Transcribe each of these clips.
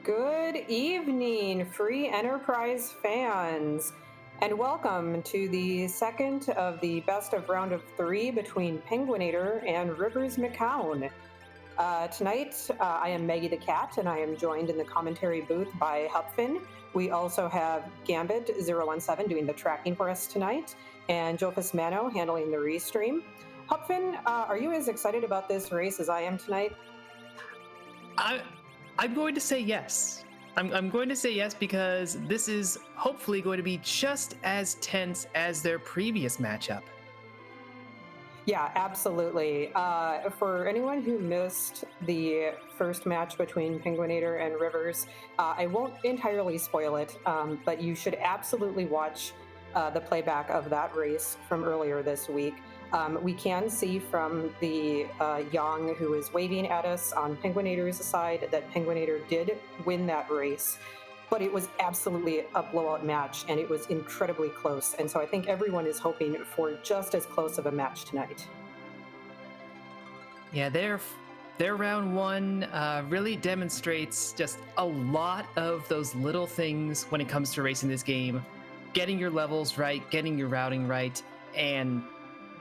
Good evening, free enterprise fans, and welcome to the second of the best of round of three between penguin8r and riversmccown. Tonight, I am Maggie the Cat, and I am joined in the commentary booth by Hupfin. We also have Gambit017 doing the tracking for us tonight, and Jofus Mano handling the restream. Hupfin, are you as excited about this race as I am tonight? I'm going to say yes. I'm going to say yes because this is hopefully going to be just as tense as their previous matchup. Yeah, absolutely. For anyone who missed the first match between penguin8r and Rivers, I won't entirely spoil it, but you should absolutely watch the playback of that race from earlier this week. We can see from the Yang who is waving at us on penguin8r's side that penguin8r did win that race, but it was absolutely a blowout match and it was incredibly close. And so I think everyone is hoping for just as close of a match tonight. Yeah, their round one really demonstrates just a lot of those little things when it comes to racing this game. Getting your levels right, getting your routing right, and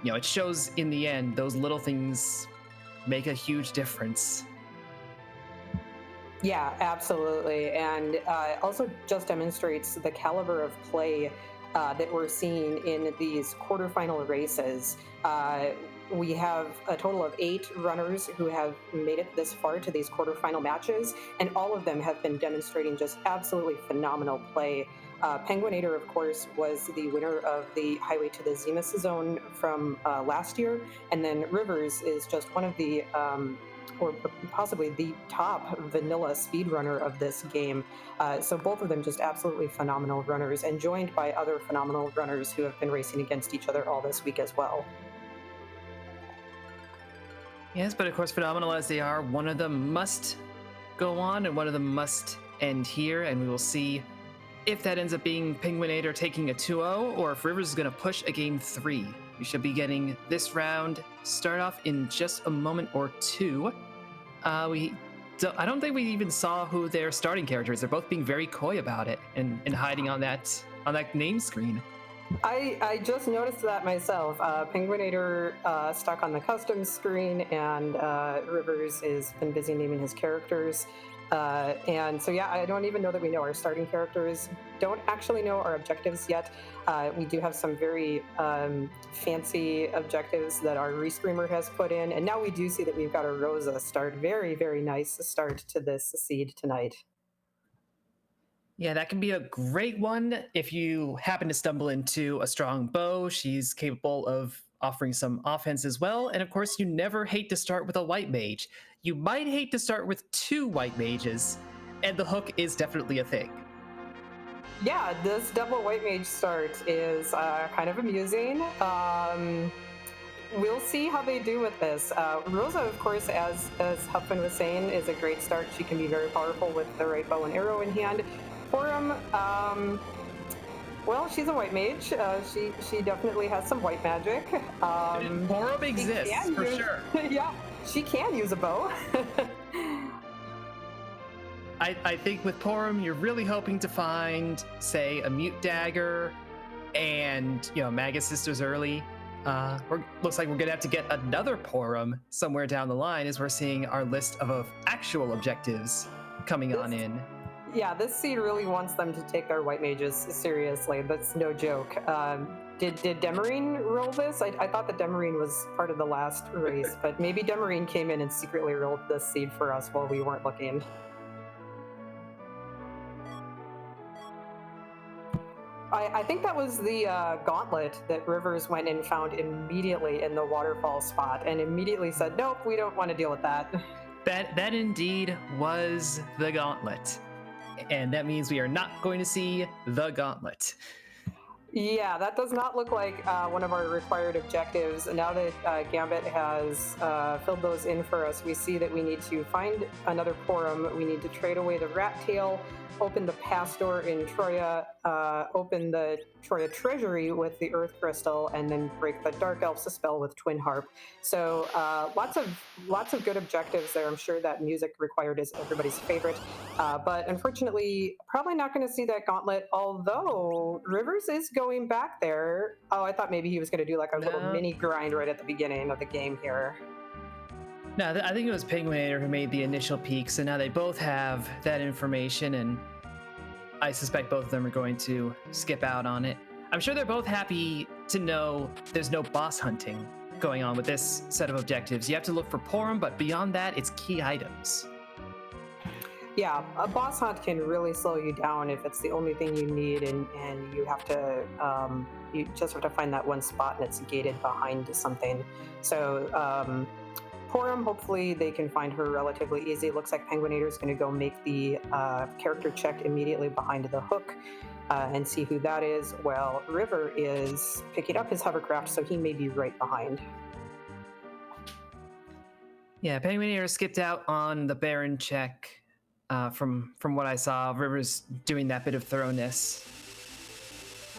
it shows in the end those little things make a huge difference. Yeah, absolutely. And also just demonstrates the caliber of play that we're seeing in these quarterfinal races. We have a total of 8 runners who have made it this far to these quarterfinal matches, and all of them have been demonstrating just absolutely phenomenal play. penguin8r, of course, was the winner of the Highway to the Zenith Zone from last year, and then Rivers is just one of the or possibly the top vanilla speedrunner of this game. So both of them just absolutely phenomenal runners, and joined by other phenomenal runners who have been racing against each other all this week as well. Yes, but of course, phenomenal as they are, one of them must go on and one of them must end here, and we will see if that ends up being penguin8r taking a 2-0 or if Rivers is going to push a game 3. We should be getting this round start off in just a moment or two. I don't think we even saw who their starting characters. They're both being very coy about it and hiding on that name screen. I just noticed that myself. penguin8r stuck on the custom screen, and Rivers has been busy naming his characters. And so, yeah, I don't even know that we know our starting characters. Don't actually know our objectives yet. We do have some very fancy objectives that our restreamer has put in. And now we do see that we've got a Rosa start. Very, very nice start to this seed tonight. Yeah, that can be a great one if you happen to stumble into a strong bow. She's capable of offering some offense as well. And of course, you never hate to start with a white mage. You might hate to start with 2 white mages, and the hook is definitely a thing. Yeah, this double white mage start is kind of amusing. We'll see how they do with this. Rosa, of course, as Hupfin was saying, is a great start. She can be very powerful with the right bow and arrow in hand. Porum, well, she's a white mage. She definitely has some white magic. Porum exists, for sure. Yeah, she can use a bow. I think with Porum, you're really hoping to find, say, a mute dagger and, Magus Sisters early. Looks like we're going to have to get another Porum somewhere down the line as we're seeing our list of actual objectives coming on in. Yeah, this seed really wants them to take their white mages seriously. That's no joke. Did Demarine roll this? I thought that Demarine was part of the last race, but maybe Demarine came in and secretly rolled this seed for us while we weren't looking. I think that was the Gauntlet that Rivers went and found immediately in the waterfall spot and immediately said, nope, we don't want to deal with that. That indeed was the Gauntlet. And that means we are not going to see the Gauntlet. Yeah, that does not look like one of our required objectives. Now that Gambit has filled those in for us, we see that we need to find another Porum. We need to trade away the rat tail, open the pass door in Troya, open the Troya treasury with the Earth Crystal, and then break the Dark Elf's spell with Twin Harp. So lots of good objectives there. I'm sure that music required is everybody's favorite. But unfortunately, probably not going to see that gauntlet, although Rivers is going back there. Oh, I thought maybe he was going to do like a little No. mini grind right at the beginning of the game here. No, I think it was penguin8r who made the initial peak, so now they both have that information, and I suspect both of them are going to skip out on it. I'm sure they're both happy to know there's no boss hunting going on with this set of objectives. You have to look for Porum, but beyond that, it's key items. Yeah, a boss hunt can really slow you down if it's the only thing you need, and you have to you just have to find that one spot and it's gated behind something. So Porum, hopefully they can find her relatively easy. It looks like penguin8r is going to go make the character check immediately behind the hook and see who that is. Well, River is picking up his hovercraft, so he may be right behind. Yeah, penguin8r skipped out on the Baron check. From what I saw, River's doing that bit of thoroughness.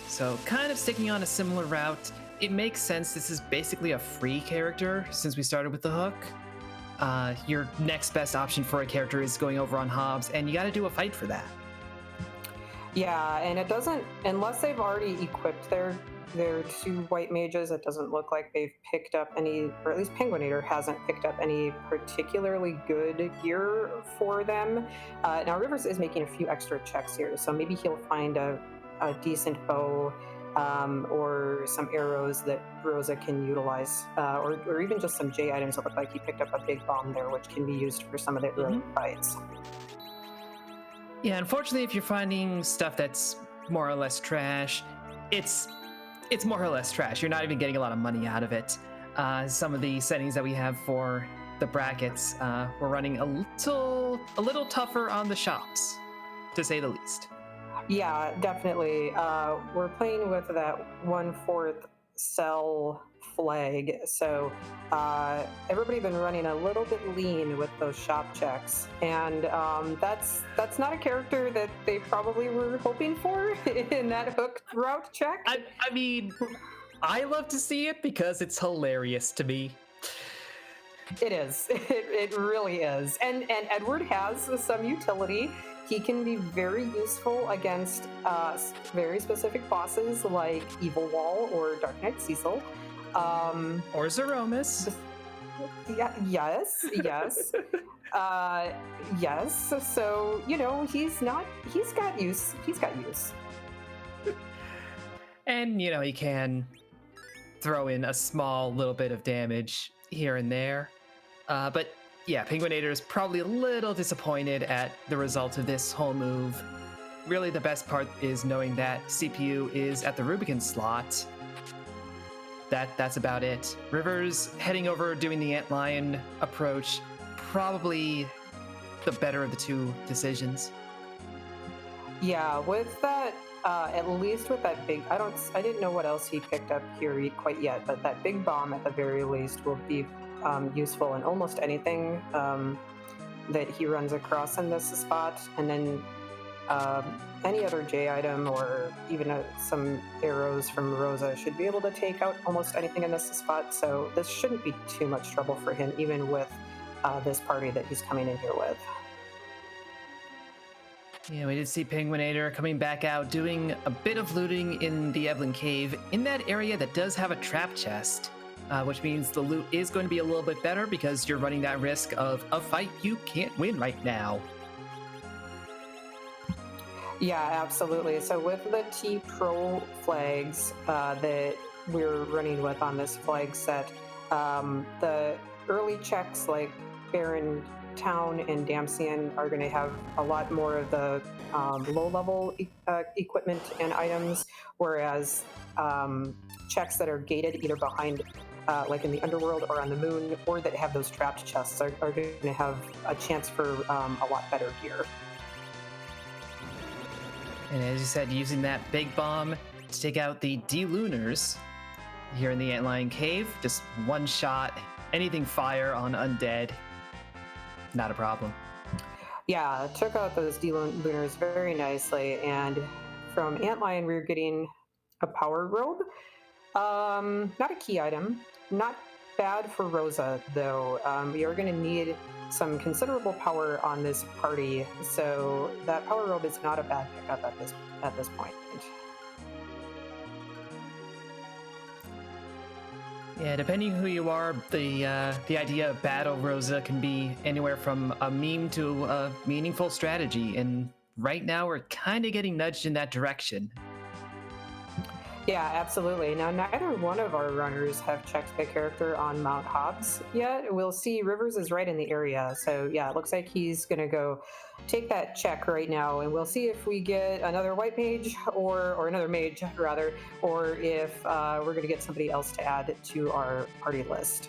So kind of sticking on a similar route. It makes sense. This is basically a free character since we started with the hook. Your next best option for a character is going over on Hobbs, and you got to do a fight for that. Yeah, and it doesn't, unless they've already equipped their two white mages, it doesn't look like they've picked up any, or at least penguin8r hasn't picked up any particularly good gear for them. Now Rivers is making a few extra checks here, so maybe he'll find a decent bow or some arrows that Rosa can utilize, or even just some J items. It looked like he picked up a big bomb there, which can be used for some of the early fights. Yeah, unfortunately, if you're finding stuff that's more or less trash, it's more or less trash. You're not even getting a lot of money out of it. Some of the settings that we have for the brackets, we're running a little tougher on the shops, to say the least. Yeah, definitely. We're playing with that 1/4 cell flag, so everybody been running a little bit lean with those shop checks, and that's not a character that they probably were hoping for in that hook route check. I mean, I love to see it because it's hilarious to me. It is. It really is. And Edward has some utility. He can be very useful against very specific bosses like Evil Wall or Dark Knight Cecil. Or Zeromus. Yeah, yes. Yes. So, he's got use. And, he can throw in a small little bit of damage here and there. But yeah, penguin8r is probably a little disappointed at the result of this whole move. Really, the best part is knowing that CPU is at the Rubicon slot. That's about it. Rivers heading over, doing the antlion approach, probably the better of the two decisions. Yeah, with that, at least with that big, I didn't know what else he picked up here quite yet, but that big bomb at the very least will be useful in almost anything that he runs across in this spot. And then any other J item or even some arrows from Rosa should be able to take out almost anything in this spot. So this shouldn't be too much trouble for him, even with this party that he's coming in here with. Yeah, we did see penguin8r coming back out, doing a bit of looting in the Evelyn Cave, in that area that does have a trap chest, which means the loot is going to be a little bit better because you're running that risk of a fight you can't win right now. Yeah, absolutely. So with the T-Pro flags that we're running with on this flag set, the early checks like Baron Town and Damsian are going to have a lot more of the low-level equipment and items, whereas checks that are gated either behind, like in the underworld or on the moon, or that have those trapped chests are going to have a chance for a lot better gear. And as you said, using that big bomb to take out the D-Lunars here in the Antlion Cave, just one shot, anything fire on undead, not a problem. Yeah, took out those D-Lunars very nicely, and from Antlion we're getting a power robe. Not a key item, not bad for Rosa though. We are going to need some considerable power on this party, so that power robe is not a bad pickup at this point. Yeah, depending who you are, the idea of Battle Rosa can be anywhere from a meme to a meaningful strategy, and right now we're kind of getting nudged in that direction. Yeah, absolutely. Now, neither one of our runners have checked the character on Mount Hobbs yet. We'll see Rivers is right in the area, so yeah, it looks like he's going to go take that check right now, and we'll see if we get another white mage or another mage rather, or if we're going to get somebody else to add to our party list.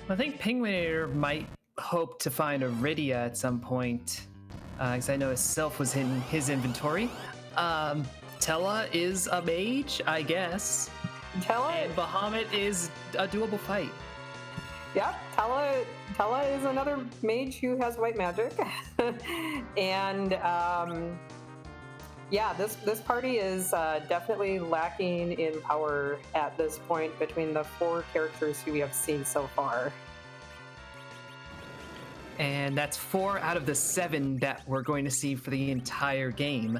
I think penguin8r might hope to find a Rydia at some point, because I know his Sylph was in his inventory. Tella is a mage, I guess. Tella and Bahamut is a doable fight. Yeah, Tella is another mage who has white magic, and yeah, this party is definitely lacking in power at this point between the 4 characters who we have seen so far. And that's 4 out of the 7 that we're going to see for the entire game.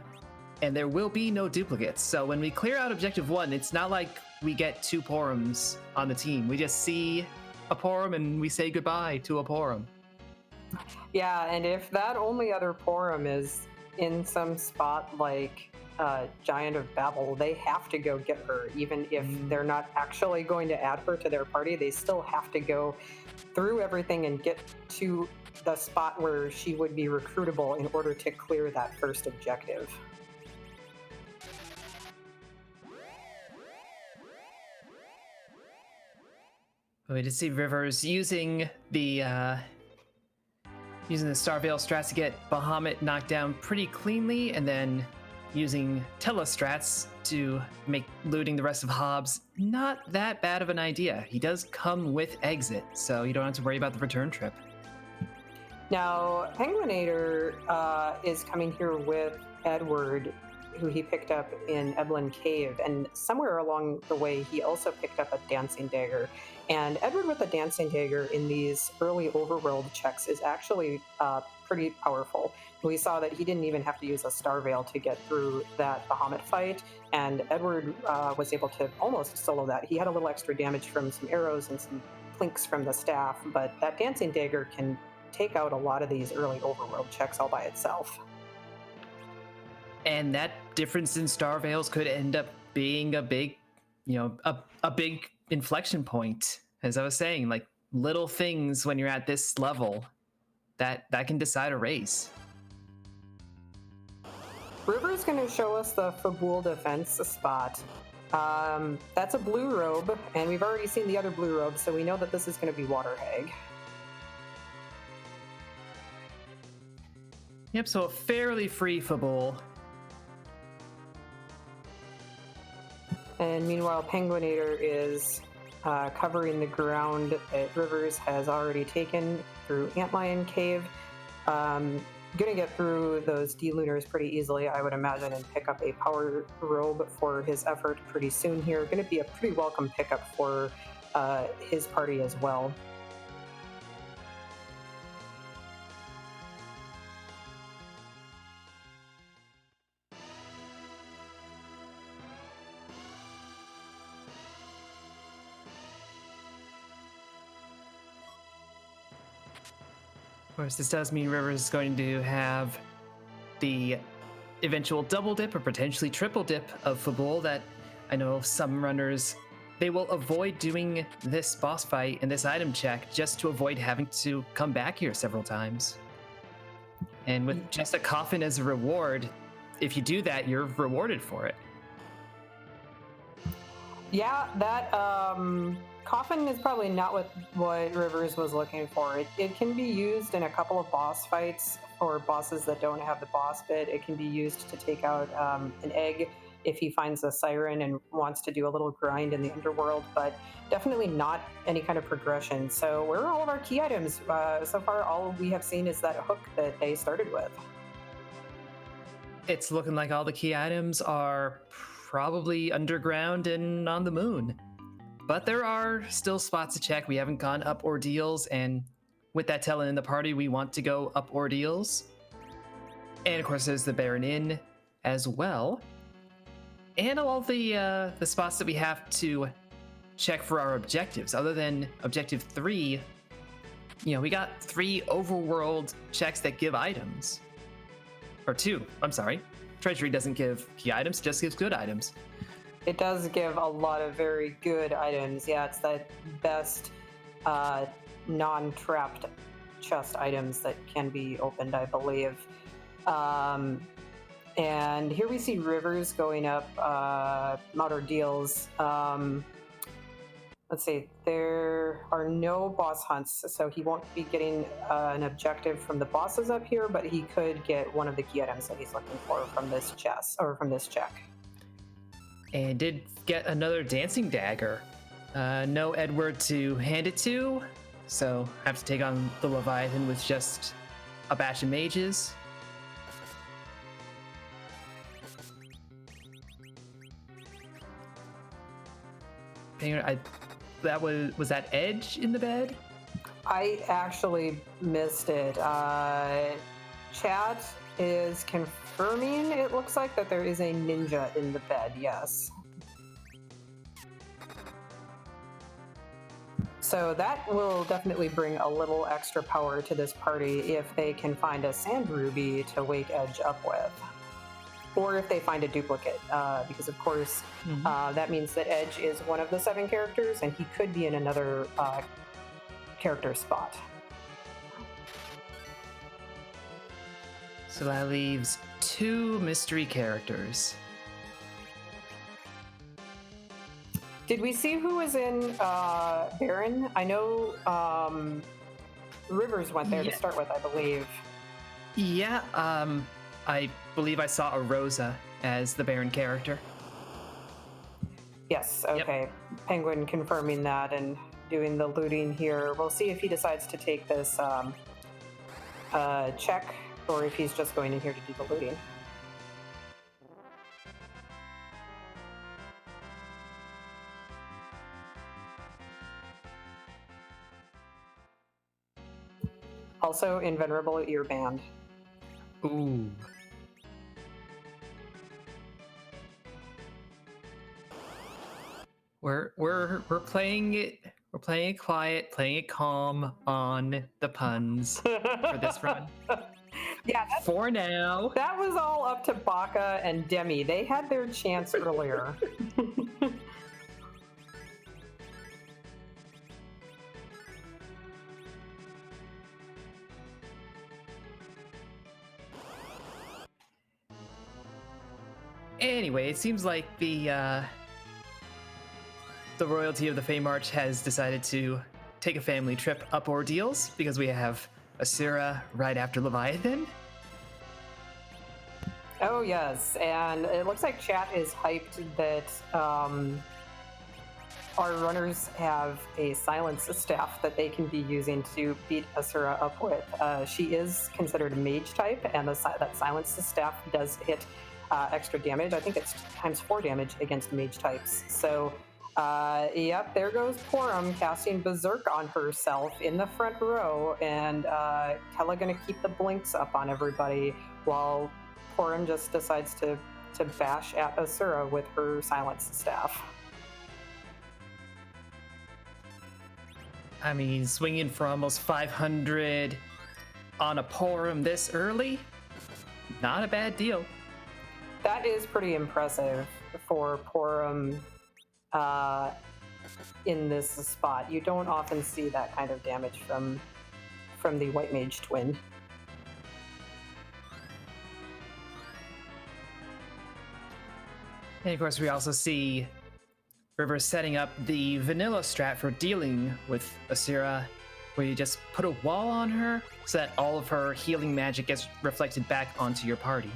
And there will be no duplicates. So when we clear out Objective 1, it's not like we get 2 Porums on the team. We just see a Porum and we say goodbye to a Porum. Yeah, and if that only other Porum is in some spot like Giant of Babel, they have to go get her. Even if they're not actually going to add her to their party, they still have to go through everything and get to the spot where she would be recruitable in order to clear that first objective. We did see Rivers using the Starveil strats to get Bahamut knocked down pretty cleanly, and then using Telestrats to make looting the rest of Hobbs not that bad of an idea. He does come with exit, so you don't have to worry about the return trip. Now, penguin8r is coming here with Edward, who he picked up in Eblin Cave, and somewhere along the way he also picked up a Dancing Dagger. And Edward with a Dancing Dagger in these early overworld checks is actually pretty powerful. We saw that he didn't even have to use a Starveil to get through that Bahamut fight, and Edward was able to almost solo that. He had a little extra damage from some arrows and some plinks from the staff, but that Dancing Dagger can take out a lot of these early overworld checks all by itself. And that difference in Starveils could end up being a big, a big inflection point. As I was saying, like little things when you're at this level that can decide a race. River's going to show us the Fabul defense spot. That's a blue robe, and we've already seen the other blue robe, so we know that this is going to be Water Hag. Yep, so a fairly free Fabul. And meanwhile, penguin8r is covering the ground that Rivers has already taken through Antlion Cave. Gonna get through those D-Lunars pretty easily, I would imagine, and pick up a power robe for his effort pretty soon here. Gonna be a pretty welcome pickup for his party as well. Of course, this does mean Rivers is going to have the eventual double dip or potentially triple dip of Fabul that I know some runners, they will avoid doing this boss fight and this item check just to avoid having to come back here several times. And with just a coffin as a reward, if you do that, you're rewarded for it. Yeah, that coffin is probably not what Rivers was looking for. It can be used in a couple of boss fights or bosses that don't have the boss bit. It can be used to take out an egg if he finds a siren and wants to do a little grind in the underworld, but definitely not any kind of progression. So where are all of our key items? So far, all we have seen is that hook that they started with. It's looking like all the key items are probably underground and on the moon. But there are still spots to check. We haven't gone up ordeals, and with that talent in the party, we want to go up ordeals. And of course, there's the Baron Inn as well. And all the spots that we have to check for our objectives. Other than objective 3, we got 3 overworld checks that give items. Or 2, I'm sorry. Treasury doesn't give key items, it just gives good items. It does give a lot of very good items. Yeah, it's that best non-trapped chest items that can be opened, I believe. And here we see Rivers going up Mount Ordeals. Let's see, there are no boss hunts, so he won't be getting an objective from the bosses up here, but he could get one of the key items that he's looking for from this chest, or from this check. And did get another dancing dagger. No Edward to hand it to, so have to take on the Leviathan with just a batch of mages. Was that Edge in the bed? I actually missed it. Chat is confirming, it looks like, that there is a ninja in the bed, yes. So that will definitely bring a little extra power to this party if they can find a sand ruby to wake Edge up with. Or if they find a duplicate, because of course that means that Edge is one of the 7 characters and he could be in another character spot. So that leaves 2 mystery characters. Did we see who was in Baron? I know Rivers went there to start with, I believe. Yeah, I believe I saw a Rosa as the Baron character. Yes, okay. Yep. Penguin confirming that and doing the looting here. We'll see if he decides to take this check or if he's just going in here to do the looting. Also, invulnerable earband. Ooh. We're playing it. We're playing it quiet, playing it calm on the puns for this run. Yeah, for now. That was all up to Baka and Demi. They had their chance earlier. Anyway, it seems like the royalty of the Fey March has decided to take a family trip up ordeals because we have Asura right after Leviathan. Oh yes, and it looks like chat is hyped that our runners have a silence staff that they can be using to beat Asura up with. She is considered a mage type, and that silence staff does hit extra damage. I think it's ×4 damage against mage types. So, yep, there goes Porum casting Berserk on herself in the front row, and Kella gonna keep the blinks up on everybody while Porum just decides to bash at Asura with her silence staff. I mean, swinging for almost 500 on a Porum this early, not a bad deal. That is pretty impressive for Porum in this spot. You don't often see that kind of damage from the White Mage twin. And of course, we also see River setting up the vanilla strat for dealing with Asura, where you just put a wall on her so that all of her healing magic gets reflected back onto your party.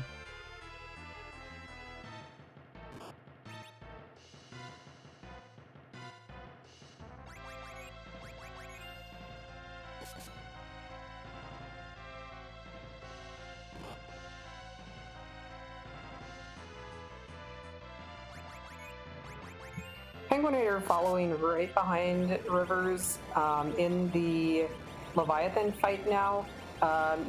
Penguin8r following right behind Rivers in the Leviathan fight now.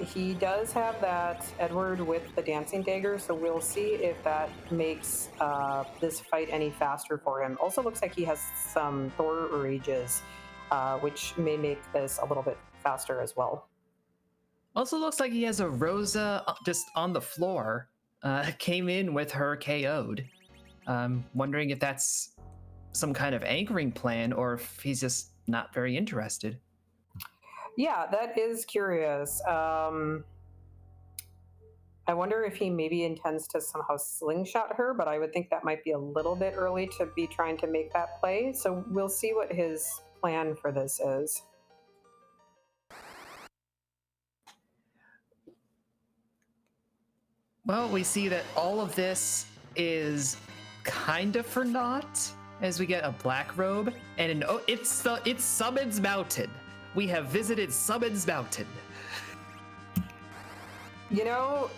He does have that Edward with the dancing dagger, so we'll see if that makes this fight any faster for him. Also looks like he has some Thor rages, which may make this a little bit faster as well. Also looks like he has a Rosa just on the floor. Came in with her KO'd. Wondering if that's some kind of anchoring plan or if he's just not very interested. Yeah, that is curious. I wonder if he maybe intends to somehow slingshot her, but I would think that might be a little bit early to be trying to make that play. So we'll see what his plan for this is. Well, we see that all of this is kind of for naught as we get a black robe and it's Summons Mountain. We have visited Summons Mountain. You know,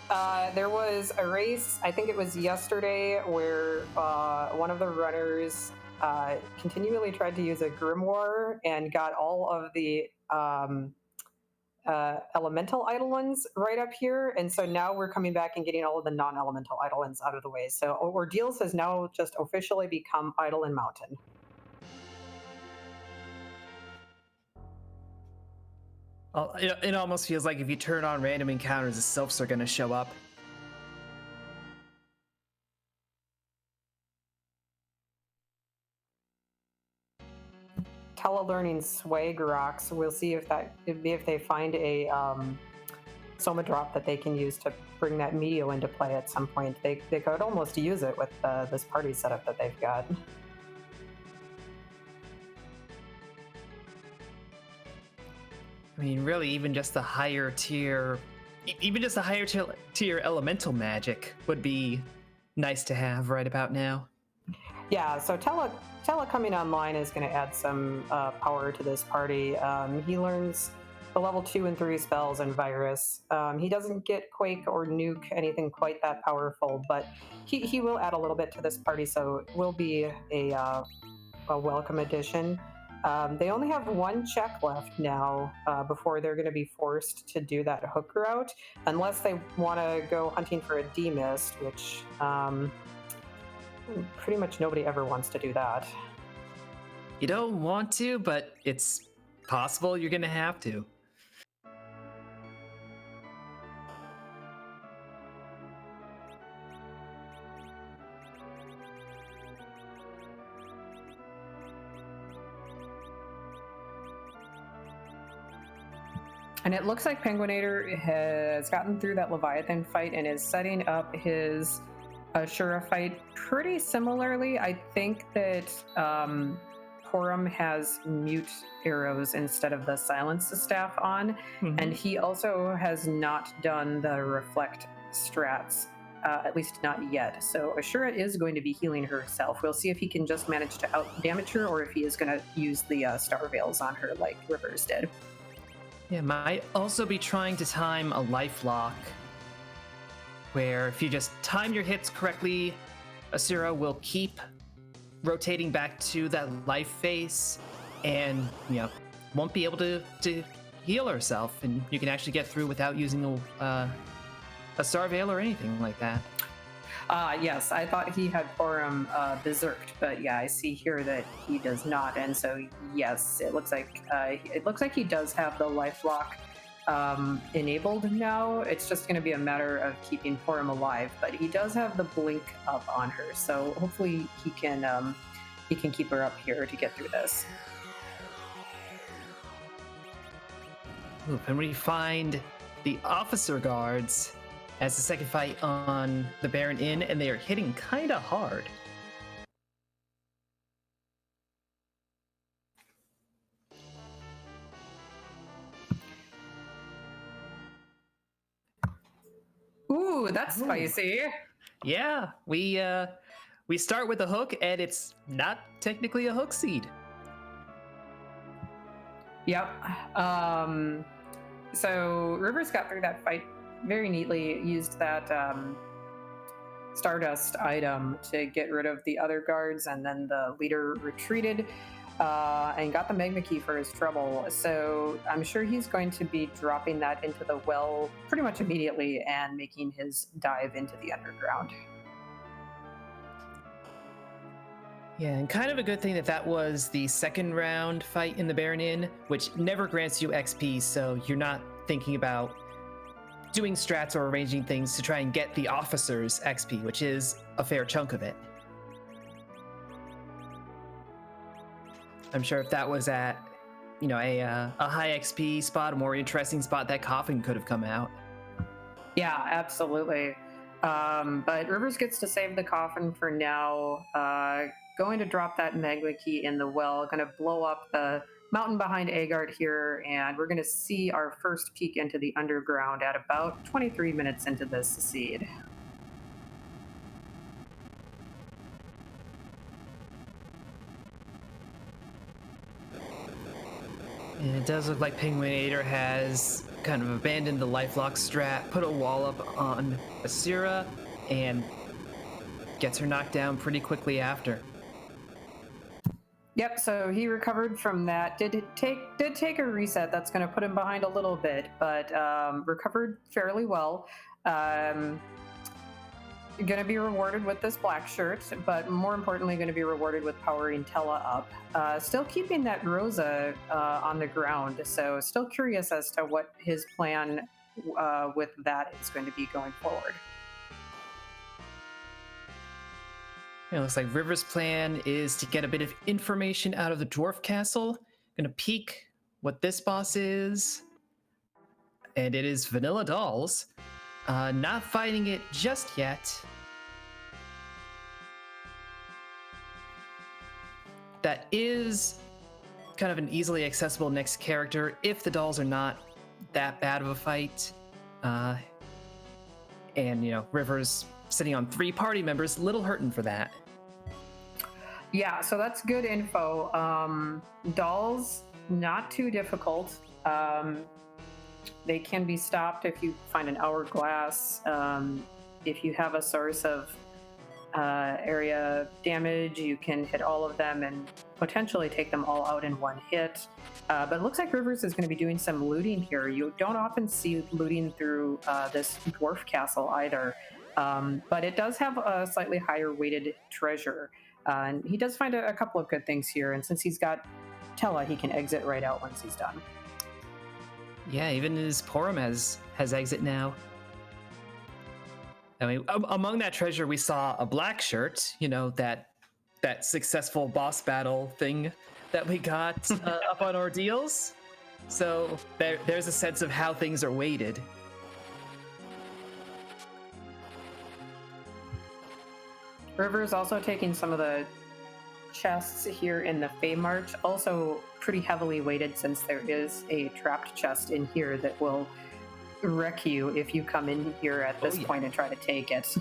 there was a race, I think it was yesterday, where one of the runners continually tried to use a grimoire and got all of the elemental eidolons right up here, and so now we're coming back and getting all of the non-elemental eidolons out of the way. So Ordeals has now just officially become Eidolon Mountain. It almost feels like if you turn on random encounters, the sylphs are going to show up. Telelearning swag rocks. We'll see if they find a Soma drop that they can use to bring that Medio into play at some point. They could almost use it with this party setup that they've got. I mean, really, even just the higher tier elemental magic would be nice to have right about now. Yeah, so Tele coming online is going to add some power to this party. He learns the level 2 and 3 spells and Virus. He doesn't get Quake or Nuke, anything quite that powerful, but he will add a little bit to this party, so it will be a welcome addition. They only have one check left now before they're going to be forced to do that hook route, unless they want to go hunting for a D-Mist, which pretty much nobody ever wants to do that. You don't want to, but it's possible you're going to have to. And it looks like Penguin8r has gotten through that Leviathan fight and is setting up his Ashura fight pretty similarly. I think that Porum has mute arrows instead of the silence staff on, and he also has not done the reflect strats, at least not yet. So Ashura is going to be healing herself. We'll see if he can just manage to out damage her, or if he is going to use the Star Veils on her like Rivers did. Yeah, might also be trying to time a life lock, where if you just time your hits correctly, Asura will keep rotating back to that life phase and, won't be able to heal herself, and you can actually get through without using a Star Veil or anything like that. Yes, I thought he had Porum berserked, but yeah, I see here that he does not, and so yes, it looks like he does have the life lock enabled now. It's just going to be a matter of keeping Porum alive, but he does have the blink up on her, so hopefully he can keep her up here to get through this. Ooh, and we find the officer guards as the second fight on the Baron Inn, and they are hitting kind of hard. Ooh, that's spicy. Yeah, we start with a hook, and it's not technically a hook seed. Yep. So Rivers got through that fight very neatly, used that Stardust item to get rid of the other guards, and then the leader retreated. and got the magma key for his trouble. So I'm sure he's going to be dropping that into the well pretty much immediately and making his dive into the underground. Yeah, and kind of a good thing that was the second round fight in the Baron Inn, which never grants you XP, so you're not thinking about doing strats or arranging things to try and get the officer's XP, which is a fair chunk of it. I'm sure if that was at, a high XP spot, a more interesting spot, that coffin could have come out. Yeah, absolutely. But Rivers gets to save the coffin for now. Going to drop that magma key in the well, going to blow up the mountain behind Agard here, and we're going to see our first peek into the underground at about 23 minutes into this seed. And it does look like penguin8r has kind of abandoned the lifelock strat, put a wall up on Asira, and gets her knocked down pretty quickly after. Yep, so he recovered from that. Did take a reset. That's going to put him behind a little bit, but recovered fairly well. Going to be rewarded with this black shirt, but more importantly, going to be rewarded with powering Tella up. Still keeping that Rosa on the ground, so still curious as to what his plan with that is going to be going forward. It looks like River's plan is to get a bit of information out of the dwarf castle. Gonna peek what this boss is. And it is Vanilla Dolls. Not fighting it just yet. That is kind of an easily accessible next character if the dolls are not that bad of a fight. And, River's sitting on 3 party members, little hurting for that. Yeah, so that's good info. Dolls, not too difficult. They can be stopped if you find an hourglass. If you have a source of area damage, you can hit all of them and potentially take them all out in one hit. But it looks like Rivers is going to be doing some looting here. You don't often see looting through this dwarf castle either. But it does have a slightly higher weighted treasure. And he does find a couple of good things here. And since he's got Tella, he can exit right out once he's done. Yeah, even his Porum has exit now. I mean, among that treasure, we saw a black shirt, that successful boss battle thing that we got up on Ordeals. So there's a sense of how things are weighted. River's also taking some of the chests here in the Fey March, also pretty heavily weighted since there is a trapped chest in here that will wreck you if you come in here at this point and try to take it.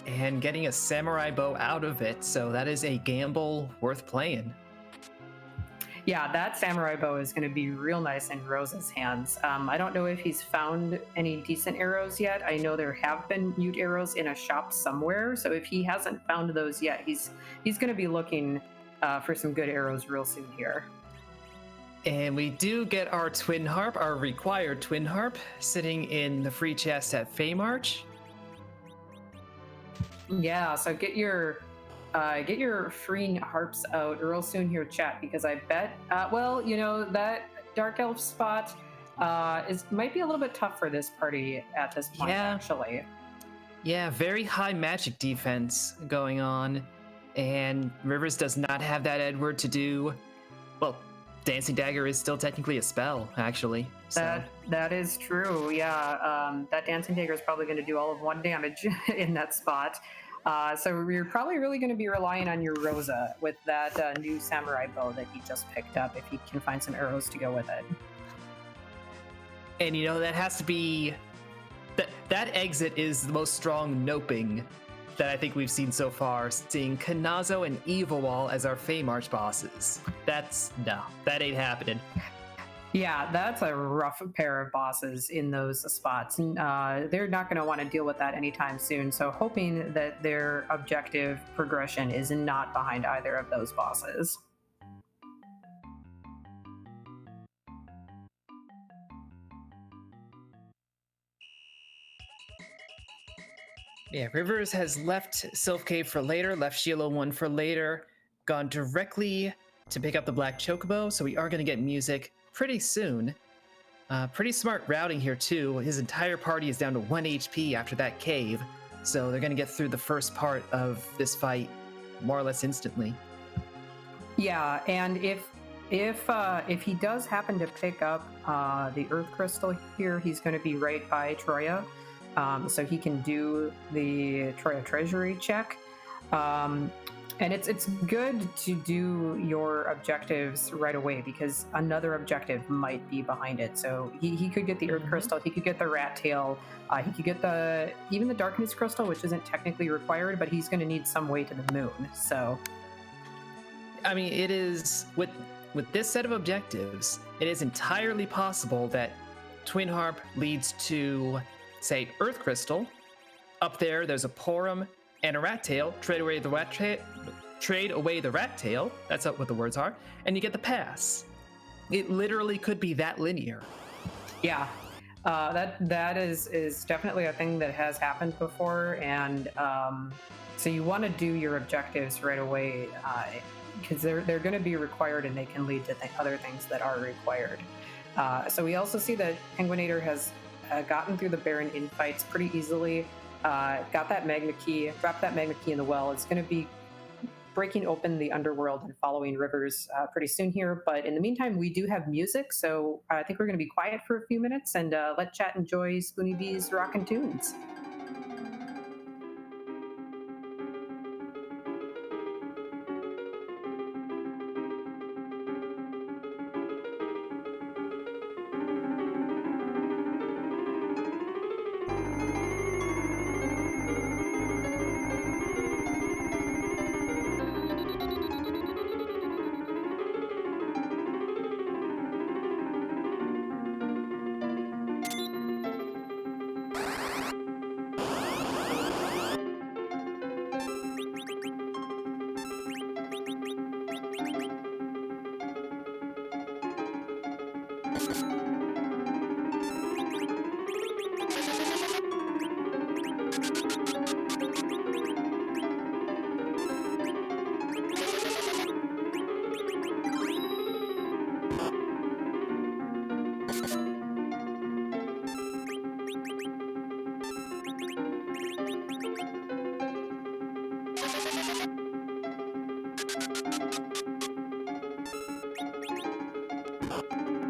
And getting a samurai bow out of it, so that is a gamble worth playing. Yeah, that samurai bow is going to be real nice in Rose's hands. I don't know if he's found any decent arrows yet. I know there have been mute arrows in a shop somewhere, so if he hasn't found those yet, he's going to be looking for some good arrows real soon here. And we do get our twin harp, our required twin harp, sitting in the free chest at Feymarch. Yeah, so get your freeing harps out real soon here, chat, because I bet, that Dark Elf spot might be a little bit tough for this party at this point, actually. Yeah, very high magic defense going on, and Rivers does not have that Edward to do. Well, Dancing Dagger is still technically a spell, actually. So. That is true, yeah. That Dancing Dagger is probably going to do all of 1 damage in that spot. So you're probably really going to be relying on your Rosa with that new samurai bow that he just picked up, if he can find some arrows to go with it. And that has to be... That exit is the most strong noping that I think we've seen so far, seeing Kanazo and Evil Wall as our Feymarch bosses. That ain't happening. Yeah, that's a rough pair of bosses in those spots. They're not going to want to deal with that anytime soon. So, hoping that their objective progression is not behind either of those bosses. Yeah, Rivers has left Sylph Cave for later, left Sheila 1 for later, gone directly to pick up the Black Chocobo, so we are going to get music pretty soon. Pretty smart routing here, too. His entire party is down to 1 HP after that cave, so they're going to get through the first part of this fight more or less instantly. Yeah, and if he does happen to pick up the Earth Crystal here, he's going to be right by Troya. So he can do the Troya Treasury check. And it's good to do your objectives right away because another objective might be behind it. So he could get the Earth Crystal, he could get the Rat Tail, he could get even the Darkness Crystal, which isn't technically required, but he's going to need some way to the moon. So, I mean, it is with this set of objectives, it is entirely possible that Twin Harp leads to, say, Earth Crystal. Up there's a Porum and a Rat Tail. Trade away the Rat Tail. That's what the words are, and you get the pass. It literally could be that linear. Yeah, that is definitely a thing that has happened before, and so you want to do your objectives right away because they're going to be required, and they can lead to other things that are required. So we also see that penguin8r has gotten through the Baron infights pretty easily. Got that Magma Key, dropped that Magma Key in the well. It's going to be breaking open the underworld and following Rivers pretty soon here. But in the meantime, we do have music, so I think we're going to be quiet for a few minutes and let chat enjoy Spoony B's Rockin' Tunes.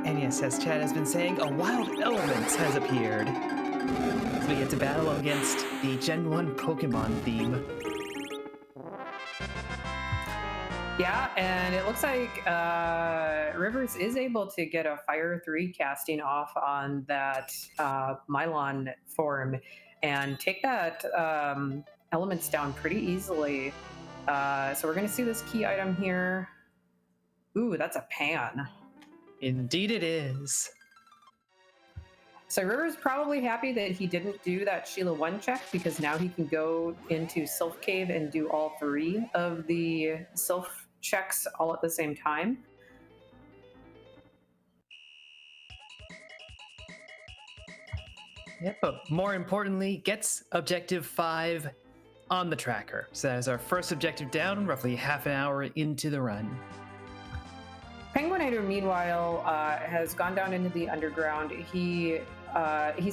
And yes, as Chad has been saying, a wild element has appeared. So we get to battle against the Gen 1 Pokemon theme. Yeah, and it looks like Rivers is able to get a Fire 3 casting off on that Mylon form and take that elements down pretty easily. So we're going to see this key item here. Ooh, that's a pan. Indeed it is. So River's probably happy that he didn't do that Sheila 1 check because now he can go into Sylph Cave and do all 3 of the Sylph checks all at the same time. Yep, but more importantly, gets objective 5 on the tracker. So that is our first objective down, roughly half an hour into the run. penguin8r, meanwhile, has gone down into the underground. He's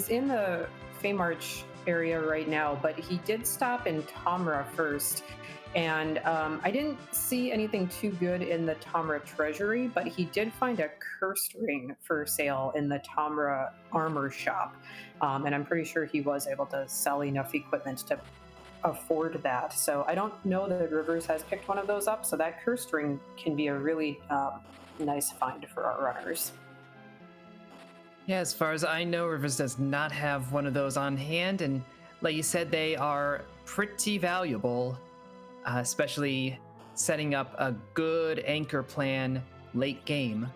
in the Feymarch area right now, but he did stop in Tomra first. And I didn't see anything too good in the Tomra treasury, but he did find a cursed ring for sale in the Tomra armor shop. And I'm pretty sure he was able to sell enough equipment to afford that. So I don't know that Rivers has picked one of those up. So that cursed ring can be a really nice find for our runners. Yeah, as far as I know, Rivers does not have one of those on hand. And like you said, they are pretty valuable. Especially setting up a good anchor plan late game.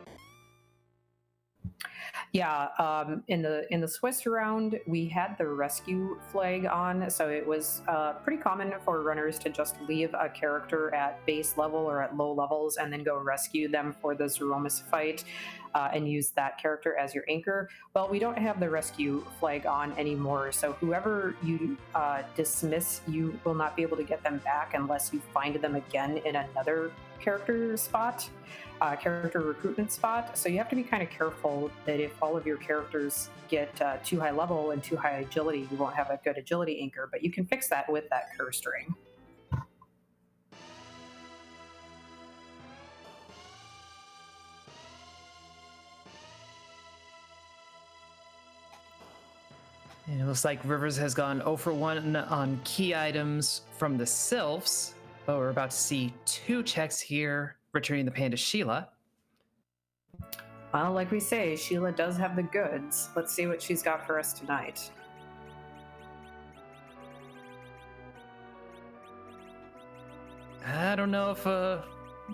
Yeah, in the Swiss round, we had the rescue flag on, so it was pretty common for runners to just leave a character at base level or at low levels and then go rescue them for the Zeromus fight and use that character as your anchor. Well, we don't have the rescue flag on anymore, so whoever you dismiss, you will not be able to get them back unless you find them again in another character spot. Character recruitment spot. So you have to be kind of careful that if all of your characters get too high level and too high agility, you won't have a good agility anchor, but you can fix that with that curse string. And it looks like Rivers has gone 0 for 1 on key items from the Sylphs, but we're about to see 2 checks here, returning the pan to Sheila. Well, like we say, Sheila does have the goods. Let's see what she's got for us tonight. I don't know if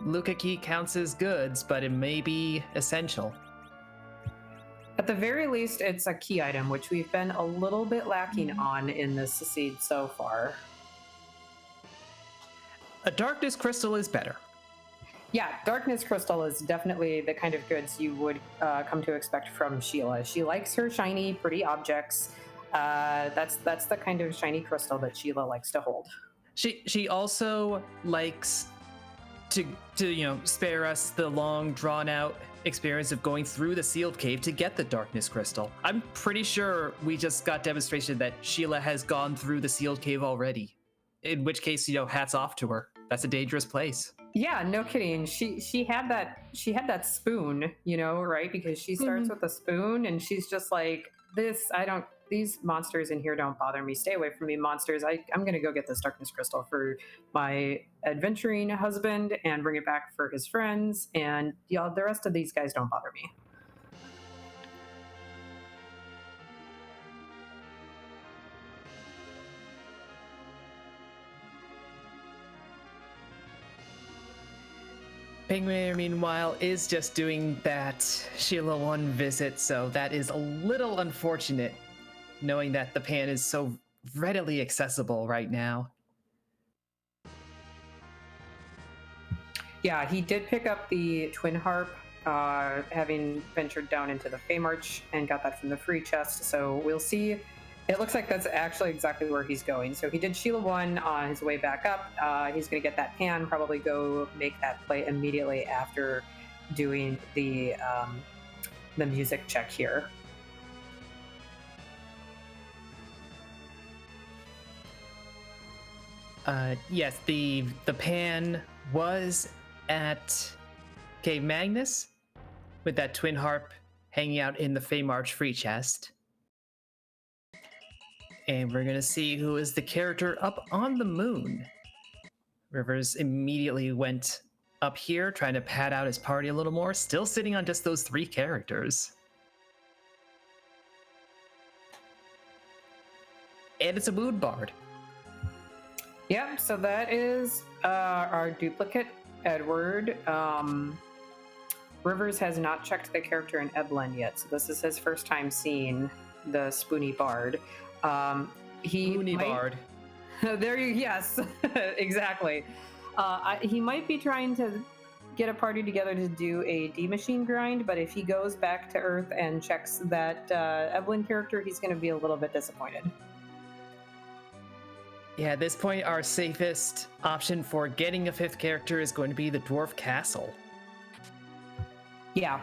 Luca key counts as goods, but it may be essential. At the very least, it's a key item, which we've been a little bit lacking on in this seed so far. A darkness crystal is better. Yeah, darkness crystal is definitely the kind of goods you would come to expect from Sheila. She likes her shiny, pretty objects. That's the kind of shiny crystal that Sheila likes to hold. She also likes to spare us the long, drawn out experience of going through the sealed cave to get the darkness crystal. I'm pretty sure we just got demonstration that Sheila has gone through the sealed cave already. In which case, hats off to her. That's a dangerous place. Yeah, no kidding. She had that spoon, right? Because she starts with a spoon and she's just like, these monsters in here don't bother me. Stay away from me, monsters. I'm gonna go get this darkness crystal for my adventuring husband and bring it back for his friends, and the rest of these guys don't bother me. Penguin8r, meanwhile, is just doing that Sheila 1 visit, so that is a little unfortunate, knowing that the pan is so readily accessible right now. Yeah, he did pick up the twin harp, having ventured down into the Fey March and got that from the free chest, so we'll see. It looks like that's actually exactly where he's going. So he did Sheila 1 on his way back up. He's going to get that pan, probably go make that play immediately after doing the music check here. Yes, the pan was at Cave Magnus with that twin harp hanging out in the Fey March free chest. And we're going to see who is the character up on the moon. Rivers immediately went up here, trying to pad out his party a little more, still sitting on just those 3 characters. And it's a mood bard. Yep, so that is our duplicate, Edward. Rivers has not checked the character in Eblin yet, so this is his first time seeing the Spoony Bard. Bard. Yes, exactly. He might be trying to get a party together to do a D-Machine grind, but if he goes back to Earth and checks that Eblin character, he's going to be a little bit disappointed. Yeah, at this point, our safest option for getting a 5th character is going to be the Dwarf Castle. Yeah,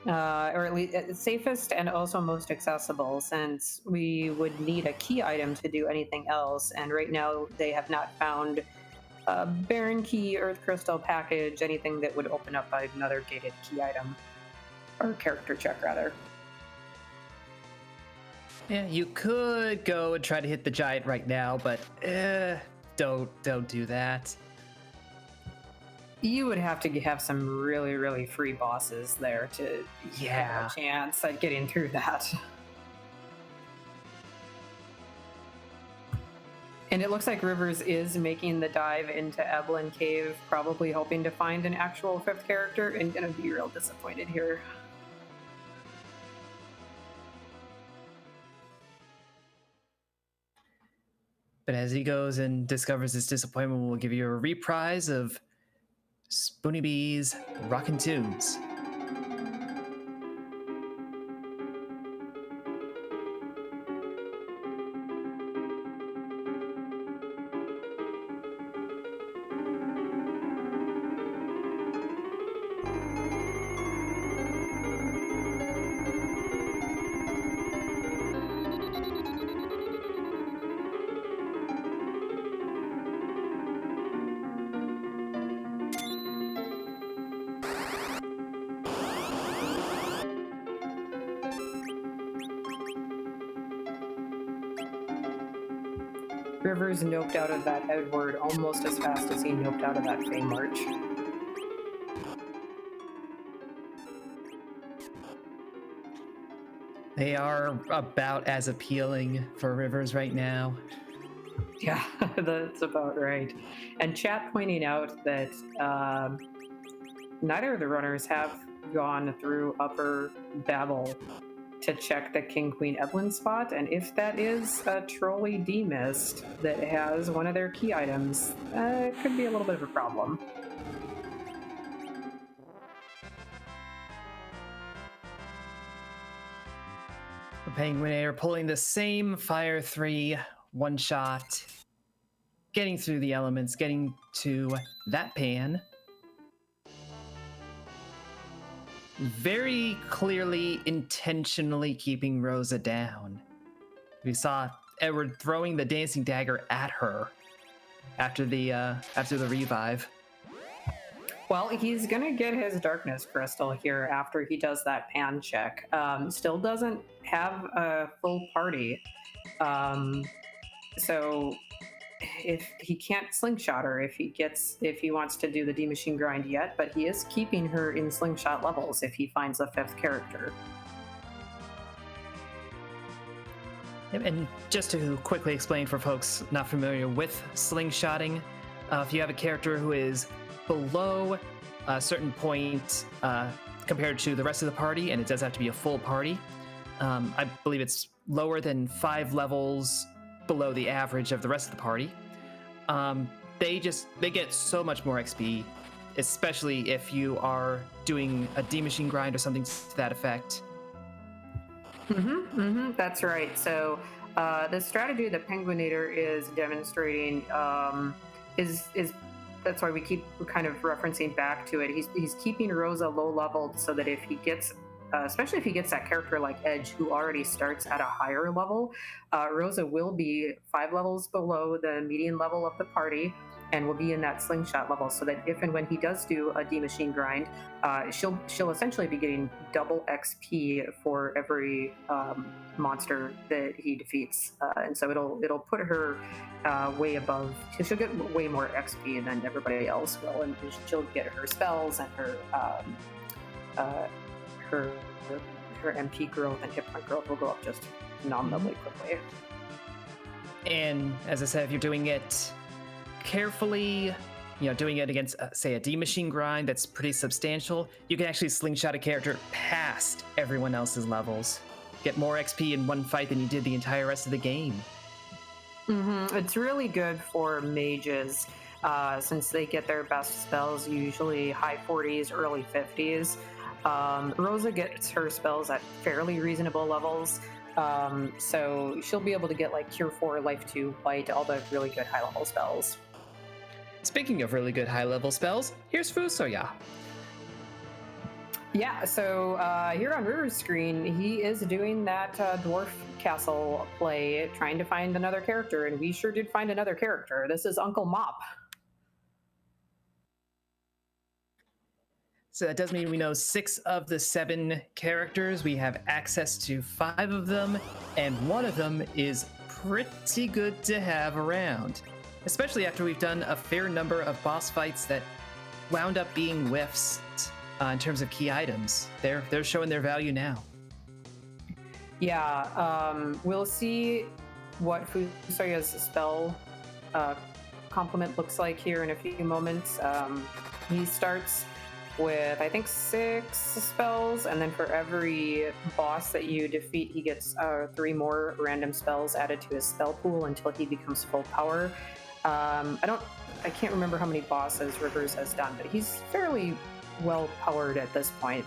or at least safest and also most accessible, since we would need a key item to do anything else, and right now they have not found a Baron Key, Earth Crystal package, anything that would open up another gated key item, or character check rather. Yeah, you could go and try to hit the giant right now, but don't do that. You would have to have some really, really free bosses there to have a chance at getting through that. And it looks like Rivers is making the dive into Eblin Cave, probably hoping to find an actual 5th character, and gonna be real disappointed here. But as he goes and discovers his disappointment, we'll give you a reprise of Spoonie B's Rockin' Tunes. Rivers noped out of that Edward almost as fast as he noped out of that Fey March. They are about as appealing for Rivers right now. Yeah, that's about right. And chat pointing out that neither of the runners have gone through Upper Babel to check the King Queen Evelyn spot, and if that is a trolley demist that has one of their key items, it could be a little bit of a problem. The penguin8r pulling the same Fire 3 one shot, getting through the elements, getting to that pan. Very clearly, intentionally keeping Rosa down. We saw Edward throwing the dancing dagger at her after the revive. Well, he's gonna get his darkness crystal here after he does that pan check. Still doesn't have a full party, so if he can't slingshot her, if he wants to do the D machine grind yet, but he is keeping her in slingshot levels if he finds a fifth character. And just to quickly explain for folks not familiar with slingshotting, if you have a character who is below a certain point compared to the rest of the party, and it does have to be a full party, I believe it's lower than 5 levels below the average of the rest of the party, they get so much more XP, especially if you are doing a D machine grind or something to that effect. That's right. So the strategy that penguin8r is demonstrating is that's why we keep kind of referencing back to it. He's keeping Rosa low leveled so that if he gets especially if he gets that character like Edge, who already starts at a higher level, Rosa will be 5 levels below the median level of the party and will be in that slingshot level, so that if and when he does do a D machine grind, she'll essentially be getting double XP for every monster that he defeats, and so it'll put her way above. She'll get way more XP than everybody else will, and she'll get her spells and her MP growth and hit point growth will go up just nominally quickly. And as I said, if you're doing it carefully, doing it against, say, a D machine grind that's pretty substantial, you can actually slingshot a character past everyone else's levels. Get more XP in one fight than you did the entire rest of the game. It's really good for mages, since they get their best spells usually high 40s, early 50s. Rosa gets her spells at fairly reasonable levels, so she'll be able to get like Cure 4, Life 2, Bite, all the really good high-level spells. Speaking of really good high-level spells, here's Fusoya. Yeah, so here on River's screen, he is doing that Dwarf Castle play, trying to find another character, and we sure did find another character. This is Uncle Mop. So that does mean we know 6 of the 7 characters. We have access to 5 of them, and one of them is pretty good to have around, especially after we've done a fair number of boss fights that wound up being whiffs in terms of key items. They're showing their value now. Yeah, we'll see what Fusoya's spell complement looks like here in a few moments. He starts with, I think, 6 spells, and then for every boss that you defeat, he gets 3 more random spells added to his spell pool until he becomes full power. I can't remember how many bosses Rivers has done, but he's fairly well powered at this point.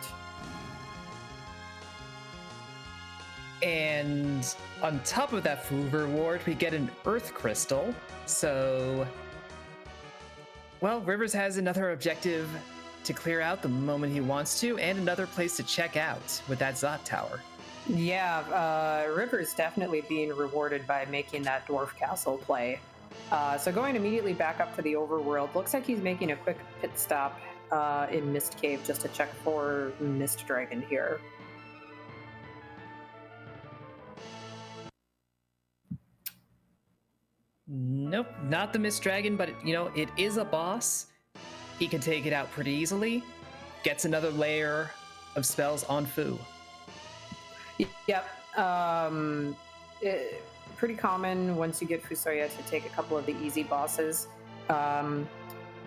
And on top of that food reward, we get an Earth Crystal. So, well, Rivers has another objective to clear out the moment he wants to, and another place to check out with that Zot Tower. Yeah, Rivers definitely being rewarded by making that Dwarf Castle play. So going immediately back up to the overworld, looks like he's making a quick pit stop in Mist Cave just to check for Mist Dragon here. Nope, not the Mist Dragon, but it is a boss. He can take it out pretty easily. Gets another layer of spells on Fu. Yep. Pretty common once you get Fusoya to take a couple of the easy bosses.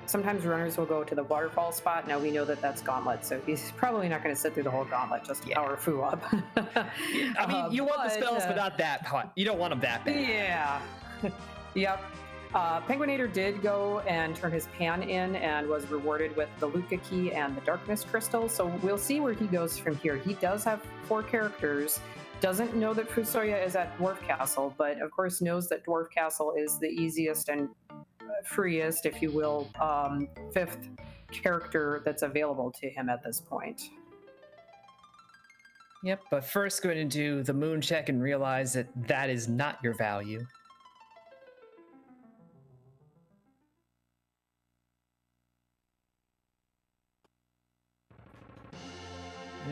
Sometimes runners will go to the waterfall spot. Now we know that that's Gauntlet, so he's probably not going to sit through the whole Gauntlet just to power Fu up. I mean, you want the spells, but not that hot. You don't want them that bad. Yeah. Yep. Penguin8r did go and turn his pan in and was rewarded with the Luca Key and the Darkness Crystal, so we'll see where he goes from here. He does have 4 characters, doesn't know that Fusoya is at Dwarf Castle, but of course knows that Dwarf Castle is the easiest and freest, if you will, 5th character that's available to him at this point. Yep, but first going to do the moon check and realize that that is not your value.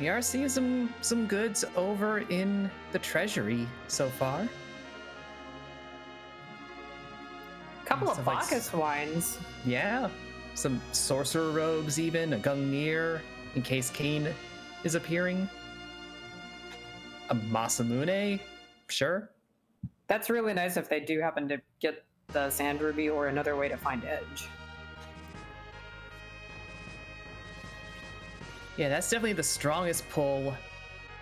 We are seeing some goods over in the treasury so far. Couple of Bacchus wines. Yeah, some sorcerer robes even, a Gungnir in case Kane is appearing. A Masamune, sure. That's really nice if they do happen to get the Sand Ruby or another way to find Edge. Yeah, that's definitely the strongest pull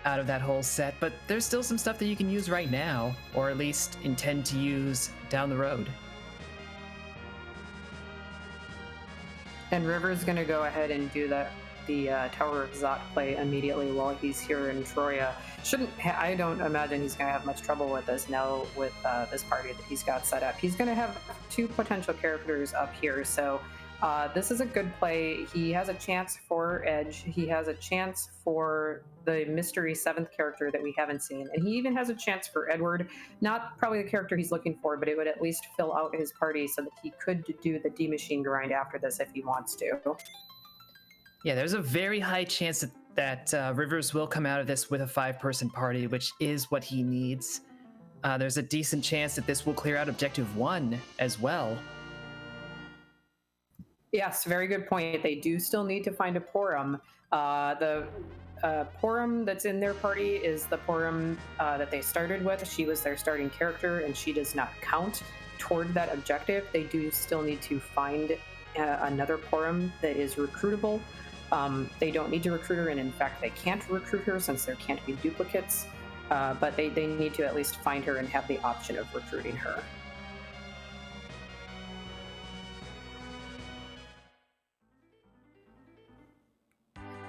out of that whole set, but there's still some stuff that you can use right now, or at least intend to use down the road. And River's going to go ahead and do the Tower of Zot play immediately while he's here in Troya. I don't imagine he's going to have much trouble with this now with this party that he's got set up. He's going to have 2 potential characters up here, so this is a good play. He has a chance for Edge. He has a chance for the mystery 7th character that we haven't seen. And he even has a chance for Edward. Not probably the character he's looking for, but it would at least fill out his party so that he could do the D-Machine grind after this if he wants to. Yeah, there's a very high chance that Rivers will come out of this with a 5-person party, which is what he needs. There's a decent chance that this will clear out Objective 1 as well. Yes, very good point. They do still need to find a Porum. The Porum that's in their party is the Porum that they started with. She was their starting character, and she does not count toward that objective. They do still need to find another Porum that is recruitable. They don't need to recruit her, and in fact, they can't recruit her since there can't be duplicates. But they need to at least find her and have the option of recruiting her.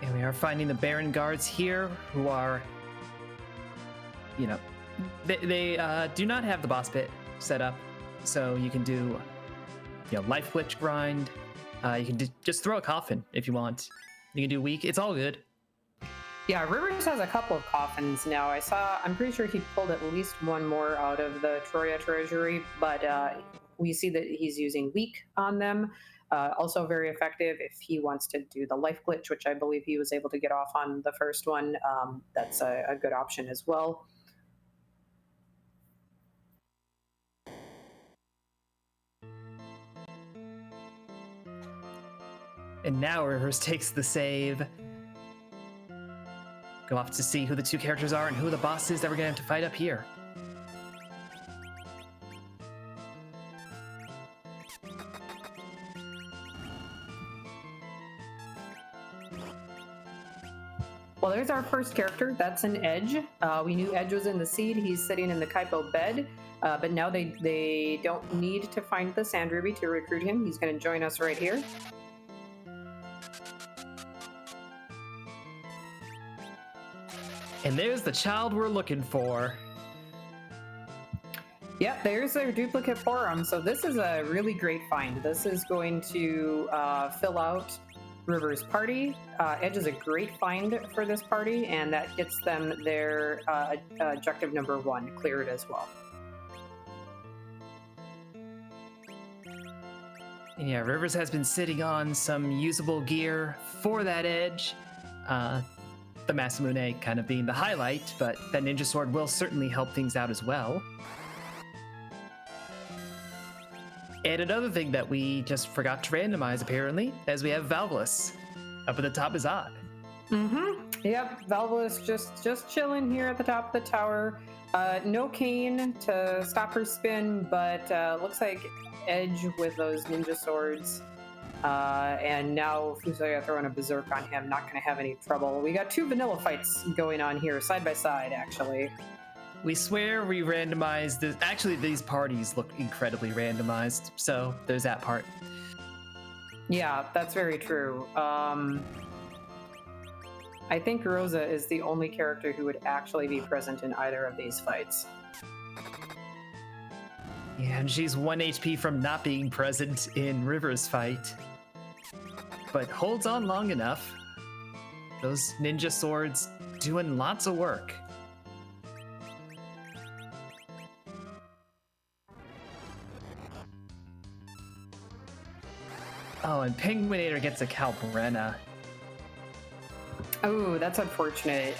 And we are finding the Baron Guards here, who are, they do not have the boss pit set up, so you can do, life glitch grind. You can just throw a coffin if you want. You can do weak. It's all good. Yeah, Rivers has a couple of coffins now. I'm pretty sure he pulled at least one more out of the Troya treasury, but we see that he's using weak on them. Also very effective if he wants to do the life glitch, which I believe he was able to get off on the first one. That's a good option as well. And now Rivers takes the save. Go off to see who the 2 characters are and who the boss is that we're going to have to fight up here. Well, there's our first character. That's an Edge. We knew Edge was in the seed. He's sitting in the Kaipo bed. But now they don't need to find the Sand Ruby to recruit him. He's going to join us right here. And there's the child we're looking for. Yeah, there's their duplicate forum. So this is a really great find. This is going to fill out River's party. Edge is a great find for this party, and that gets them their objective number 1 cleared as well. And yeah, Rivers has been sitting on some usable gear for that Edge. The Masamune kind of being the highlight, but that Ninja Sword will certainly help things out as well. And another thing that we just forgot to randomize, apparently, as we have Valvelus up at the top is odd. Yep, Valvelus just chilling here at the top of the tower. No cane to stop her spin, but looks like Edge with those ninja swords. And now Fusaya throwing a berserk on him, not going to have any trouble. We got 2 vanilla fights going on here, side by side, actually. We swear we randomized this. Actually, these parties look incredibly randomized, so there's that part. Yeah, that's very true. I think Rosa is the only character who would actually be present in either of these fights. Yeah, and she's 1 HP from not being present in River's fight, but holds on long enough. Those ninja swords doing lots of work. Oh, and Penguin8r gets a Calbrena. Oh, that's unfortunate.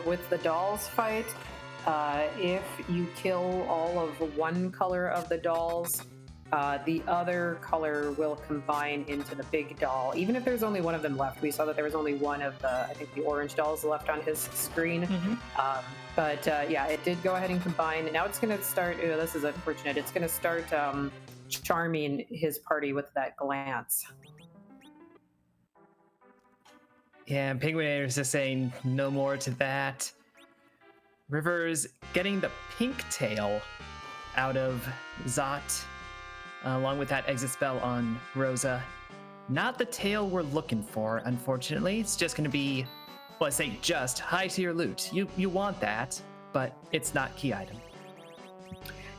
With the dolls fight, if you kill all of one color of the dolls, the other color will combine into the big doll. Even if there's only one of them left, we saw that there was only one of the, I think the orange dolls left on his screen. But yeah, it did go ahead and combine. Now it's going to start, this is unfortunate, it's going to start charming his party with that glance. Yeah, and Penguin8r is just saying no more to that. River's getting the pink tail out of Zot, along with that exit spell on Rosa. Not the tail we're looking for, unfortunately. It's just going to be, well, I say just high tier loot. You want that, but it's not key item.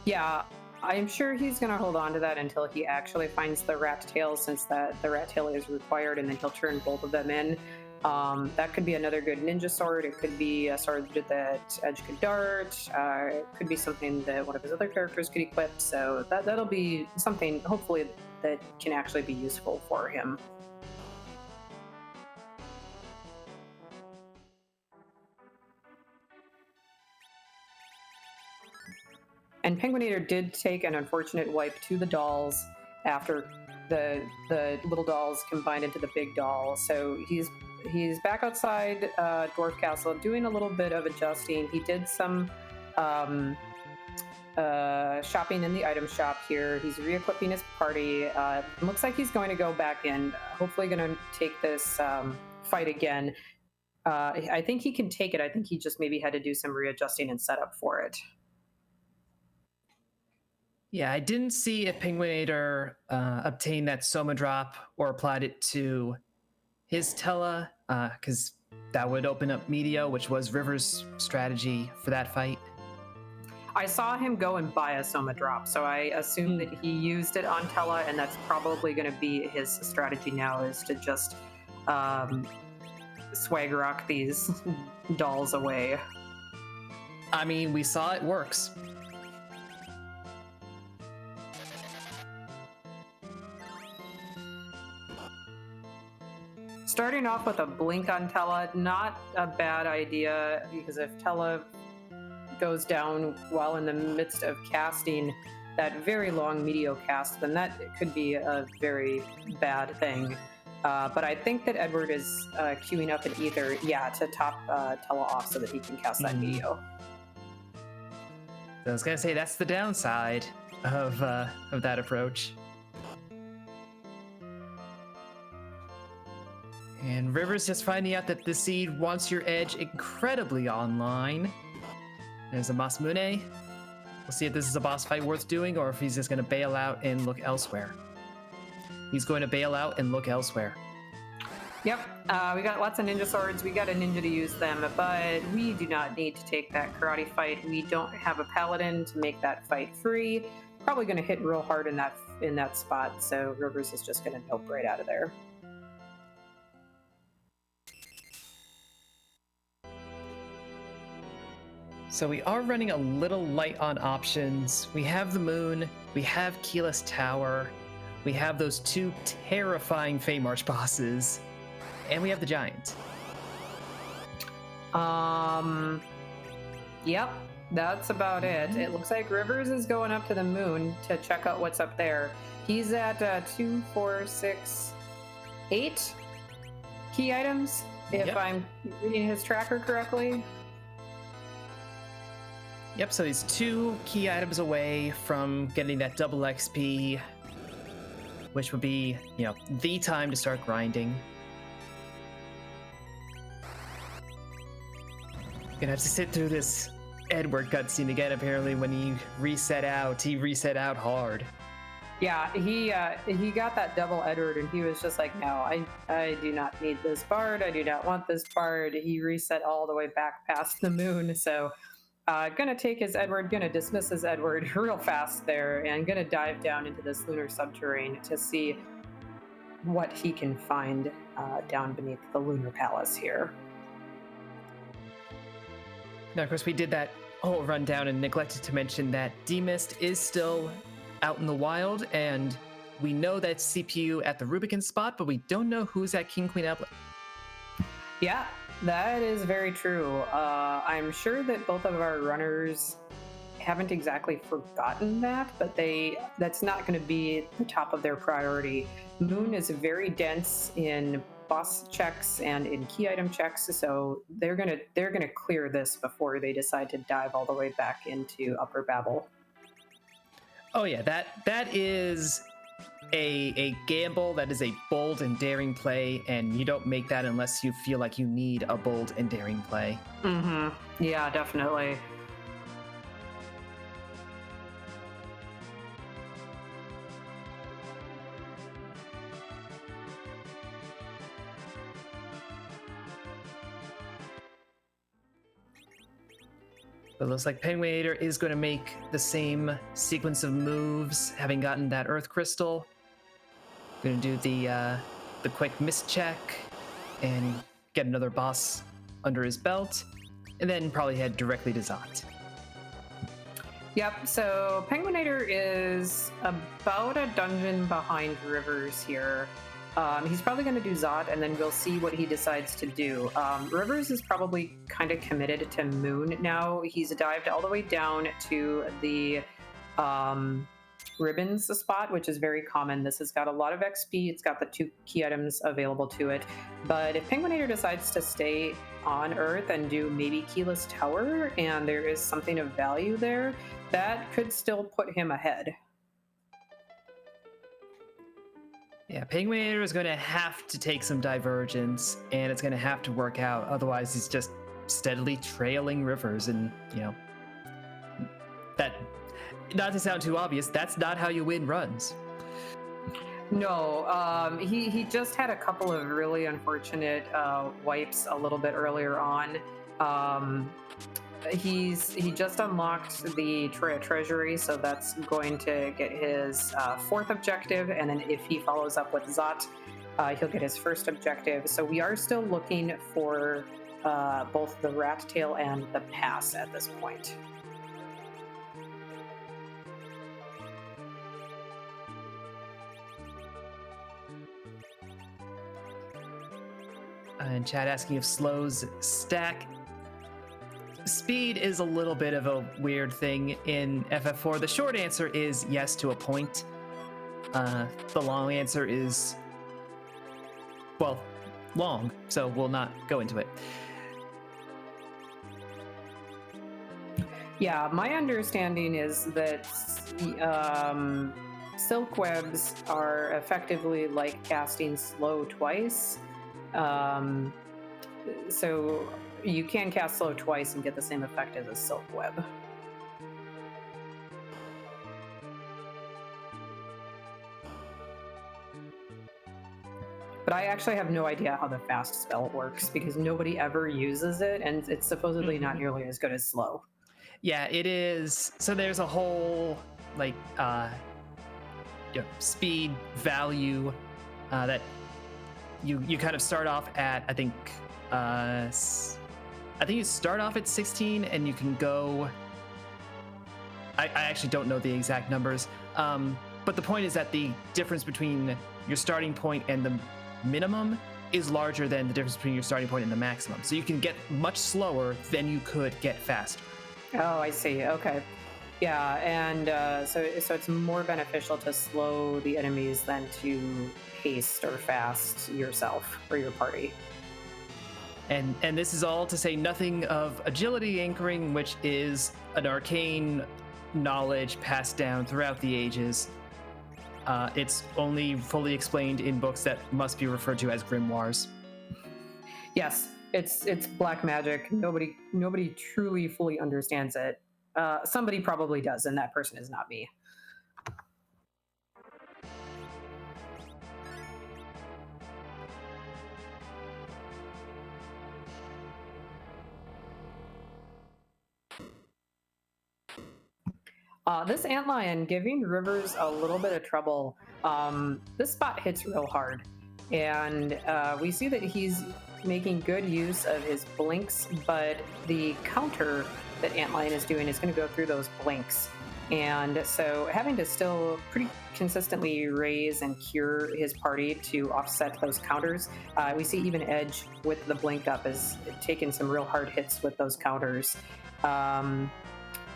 Yeah, I'm sure he's going to hold on to that until he actually finds the rat tail, since the rat tail is required, and then he'll turn both of them in. That could be another good ninja sword. It could be a sword that Edge could dart. It could be something that one of his other characters could equip. So that'll be something, hopefully, that can actually be useful for him. And Penguin8r did take an unfortunate wipe to the dolls after the little dolls combined into the big doll. So he's back outside Dwarf Castle doing a little bit of adjusting. He did some shopping in the item shop here. He's re-equipping his party. Looks like he's going to go back in, hopefully going to take this fight again. I think he can take it. I think he just maybe had to do some readjusting and setup for it. Yeah, I didn't see if Penguin8r obtained that Soma drop or applied it to his Tella, because that would open up Meteo, which was River's strategy for that fight. I saw him go and buy a Soma drop, so I assume that he used it on Tella, and that's probably going to be his strategy now, is to just swag rock these dolls away. I mean, we saw it works. Starting off with a blink on Tella, not a bad idea, because if Tella goes down while in the midst of casting that very long Meteo cast, then that could be a very bad thing. But I think that Edward is queuing up an Ether, to top Tella off so that he can cast that Meteo. I was gonna say that's the downside of that approach. And River's just finding out that the seed wants your edge incredibly online. There's a Masamune. We'll see if this is a boss fight worth doing or if he's just going to bail out and look elsewhere. He's going to bail out and look elsewhere. Yep, we got lots of ninja swords. We got a ninja to use them, but we do not need to take that karate fight. We don't have a paladin to make that fight free. Probably going to hit real hard in that spot, so Rivers is just going to nope right out of there. So we are running a little light on options. We have the moon, we have Keyless Tower, we have those two terrifying Feymarch bosses, and we have the giant. Yep, that's about it. It looks like Rivers is going up to the moon to check out what's up there. He's at 2, 4, 6, 8 key items, if I'm reading his tracker correctly. Yep, so he's 2 key items away from getting that double XP, which would be, the time to start grinding. Gonna have to sit through this Edward cutscene again, apparently. When he reset out hard. Yeah, he got that double Edward, and he was just like, no, I do not need this bard. I do not want this bard. He reset all the way back past the moon, so... gonna take his Edward, gonna dismiss his Edward real fast there, and gonna dive down into this lunar subterrane to see what he can find down beneath the lunar palace here. Now, of course, we did that whole rundown and neglected to mention that D-Mist is still out in the wild, and we know that CPU at the Rubicon spot, but we don't know who's at King Queen Outlet. Yeah. That is very true. I'm sure that both of our runners haven't exactly forgotten that, but that's not going to be the top of their priority. Moon is very dense in boss checks and in key item checks, so they're gonna clear this before they decide to dive all the way back into Upper Babel. Oh yeah, that is a gamble. That is a bold and daring play, and you don't make that unless you feel like you need a bold and daring play. Yeah, definitely. But it looks like penguin8r is going to make the same sequence of moves, having gotten that Earth Crystal. Going to do the quick miss check and get another boss under his belt, and then probably head directly to Zot. Yep, so penguin8r is about a dungeon behind Rivers here. He's probably going to do Zot, and then we'll see what he decides to do. Rivers is probably kind of committed to Moon now. He's dived all the way down to the ribbons spot, which is very common. This has got a lot of XP. It's got the 2 key items available to it. But if penguin8r decides to stay on Earth and do maybe Keyless Tower, and there is something of value there, that could still put him ahead. Yeah, penguin8r is going to have to take some divergence, and it's going to have to work out. Otherwise, he's just steadily trailing Rivers, and, that, not to sound too obvious, that's not how you win runs. No, he just had a couple of really unfortunate wipes a little bit earlier on. He just unlocked the treasury, so that's going to get his 4th objective, and then if he follows up with Zot, he'll get his 1st objective. So we are still looking for both the rat tail and the pass at this point. And Chad asking if slows stack. Speed is a little bit of a weird thing in FF4. The short answer is yes to a point. The long answer is, well, long, so we'll not go into it. Yeah, my understanding is that silk webs are effectively like casting slow twice. So you can cast slow twice and get the same effect as a silk web. But I actually have no idea how the fast spell works because nobody ever uses it, and it's supposedly not nearly as good as slow. Yeah, it is. So there's a whole like speed value that you kind of start off at. I think you start off at 16, and you can go. I actually don't know the exact numbers, but the point is that the difference between your starting point and the minimum is larger than the difference between your starting point and the maximum. So you can get much slower than you could get faster. Oh, I see. Okay. Yeah, and so it's more beneficial to slow the enemies than to haste or fast yourself or your party. And this is all to say nothing of agility anchoring, which is an arcane knowledge passed down throughout the ages. It's only fully explained in books that must be referred to as grimoires. Yes, it's black magic. Nobody truly fully understands it. Somebody probably does, and that person is not me. This antlion giving Rivers a little bit of trouble. This spot hits real hard, and we see that he's making good use of his blinks, but the counter that antlion is doing is going to go through those blinks. And so having to still pretty consistently raise and cure his party to offset those counters. We see even Edge with the blink up is taking some real hard hits with those counters.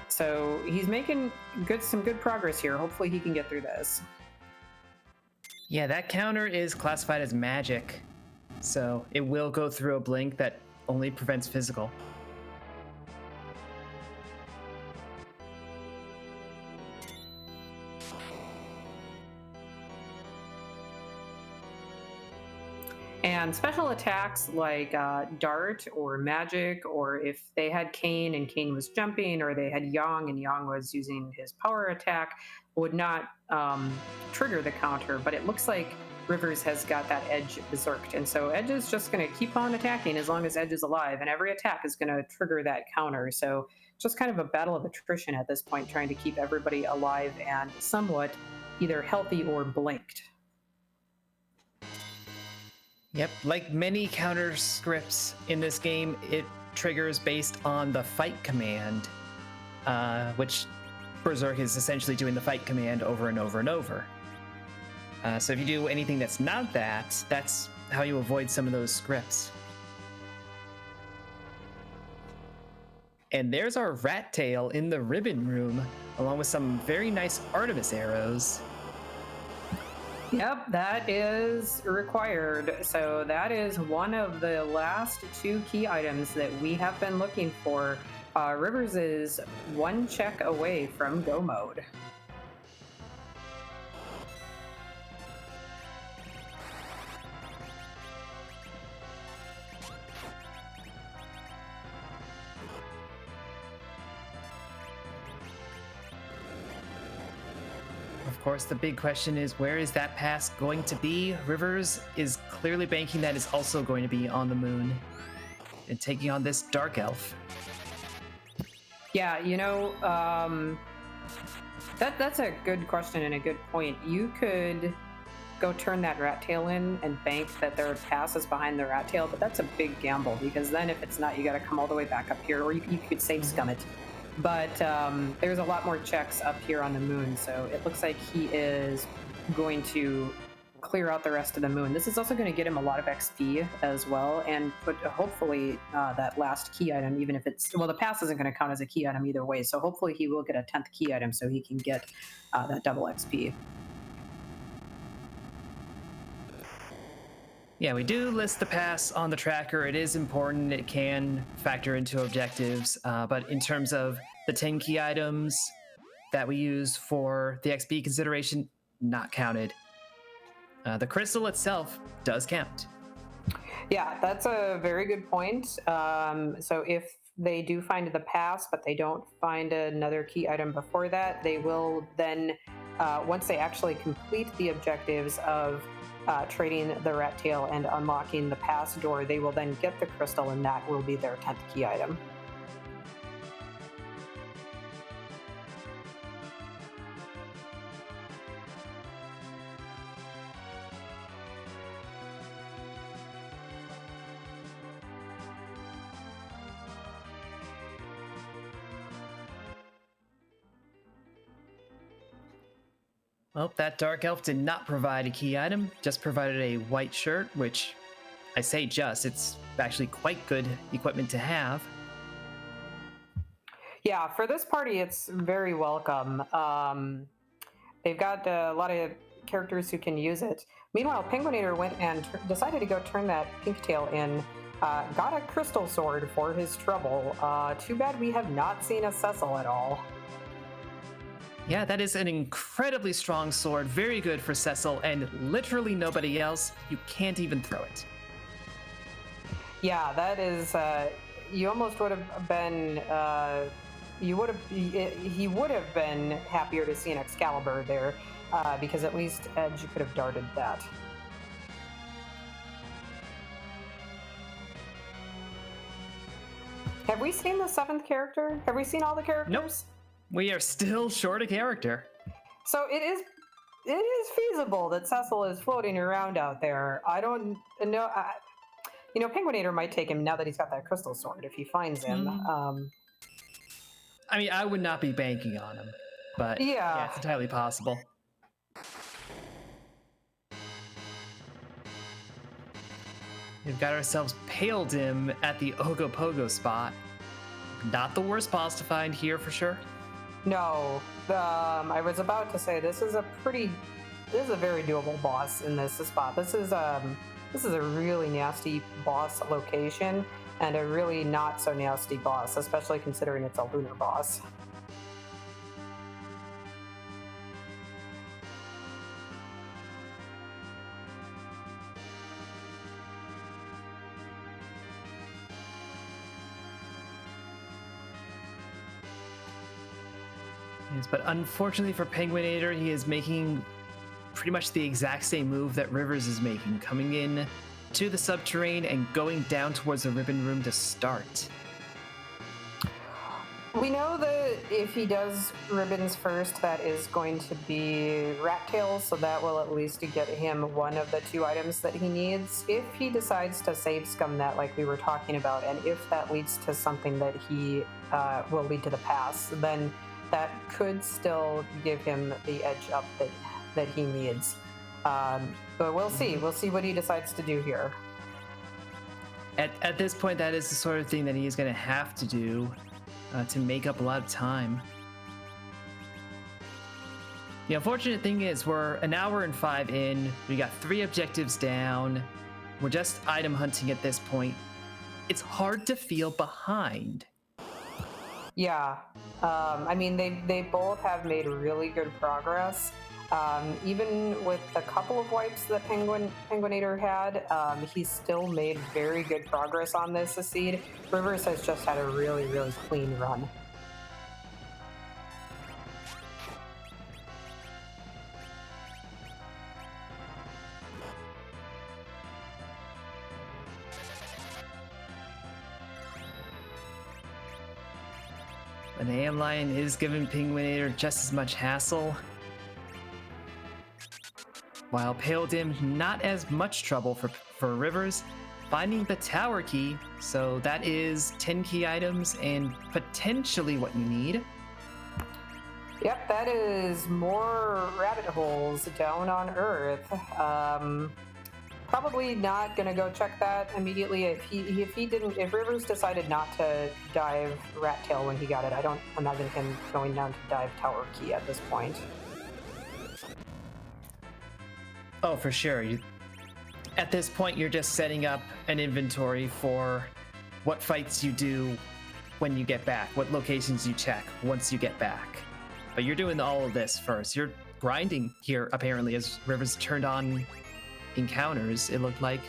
So he's making some good progress here. Hopefully he can get through this. Yeah, that counter is classified as magic, so it will go through a blink that only prevents physical. And special attacks like Dart or Magic, or if they had Kane and Kane was jumping, or they had Yang and Yang was using his power attack, would not trigger the counter. But it looks like Rivers has got that Edge berserked. And so Edge is just going to keep on attacking as long as Edge is alive. And every attack is going to trigger that counter. So just kind of a battle of attrition at this point, trying to keep everybody alive and somewhat either healthy or blinked. Yep, like many counter scripts in this game, it triggers based on the fight command, which Berserk is essentially doing the fight command over and over and over. So if you do anything that's not that, that's how you avoid some of those scripts. And there's our rat tail in the ribbon room, along with some very nice Artemis arrows. Yep, that is required. So that is one of the last two key items that we have been looking for. Rivers is one check away from go mode. Of course, the big question is, where is that pass going to be? Rivers is clearly banking that it's also going to be on the moon and taking on this dark elf. Yeah, that's a good question and a good point. You could go turn that rat tail in and bank that their pass is behind the rat tail, but that's a big gamble because then if it's not, you got to come all the way back up here, or you could save scum it. But there's a lot more checks up here on the moon, so it looks like he is going to clear out the rest of the moon. This is also going to get him a lot of XP as well, and put hopefully that last key item, even if it's, well, the pass isn't going to count as a key item either way, so hopefully he will get a 10th key item so he can get that double XP. Yeah, we do list the pass on the tracker. It is important. It can factor into objectives, but in terms of the 10 key items that we use for the XP consideration, not counted. The crystal itself does count. Yeah, that's a very good point. So if they do find the pass, but they don't find another key item before that, they will then, once they actually complete the objectives of trading the rat tail and unlocking the pass door, they will then get the crystal, and that will be their 10th key item. Well, that dark elf did not provide a key item, just provided a white shirt, which I say just, it's actually quite good equipment to have. Yeah, for this party, it's very welcome. They've got a lot of characters who can use it. Meanwhile, Penguin8r went and decided to go turn that pink tail in. Got a crystal sword for his trouble. Too bad we have not seen a Cecil at all. Yeah, that is an incredibly strong sword, very good for Cecil, and literally nobody else. You can't even throw it. Yeah, that is. You almost would have been. He would have been happier to see an Excalibur there, because at least Edge could have darted that. Have we seen the 7th character? Have we seen all the characters? Nope. We are still short a character. So it is feasible that Cecil is floating around out there. I don't know. Penguin8r might take him now that he's got that crystal sword if he finds him. I mean, I would not be banking on him, but yeah, it's entirely possible. We've got ourselves Pale Dim at the Ogopogo spot. Not the worst boss to find here for sure. No, I was about to say this is a very doable boss in this spot. This is a really nasty boss location and a really not so nasty boss, especially considering it's a lunar boss. Yes, but unfortunately for Penguin8r, he is making pretty much the exact same move that Rivers is making, coming in to the subterranean and going down towards the ribbon room to start. We know that if he does ribbons first, that is going to be rat tails, so that will at least get him one of the 2 items that he needs. If he decides to save scum that, like we were talking about, and if that leads to something that he will lead to the pass, then that could still give him the edge up that he needs. But we'll see. We'll see what he decides to do here. At this point, that is the sort of thing that he is going to have to do to make up a lot of time. The unfortunate thing is we're an hour and 5 in. We got 3 objectives down. We're just item hunting at this point. It's hard to feel behind. Yeah. I mean, they both have made really good progress. Even with a couple of wipes that Penguin8r had, he still made very good progress on this seed. Rivers has just had a really, really clean run. An AM Lion is giving Penguin8r just as much hassle, while Pale Dim not as much trouble for Rivers, finding the tower key, so that is 10 key items and potentially what you need. Yep, that is more rabbit holes down on Earth. Probably not gonna go check that immediately. If Rivers decided not to dive Rat Tail when he got it, I don't imagine him going down to dive Tower Key at this point. Oh, for sure. At this point, you're just setting up an inventory for what fights you do when you get back, what locations you check once you get back. But you're doing all of this first. You're grinding here, apparently, as Rivers turned on encounters, it looked like.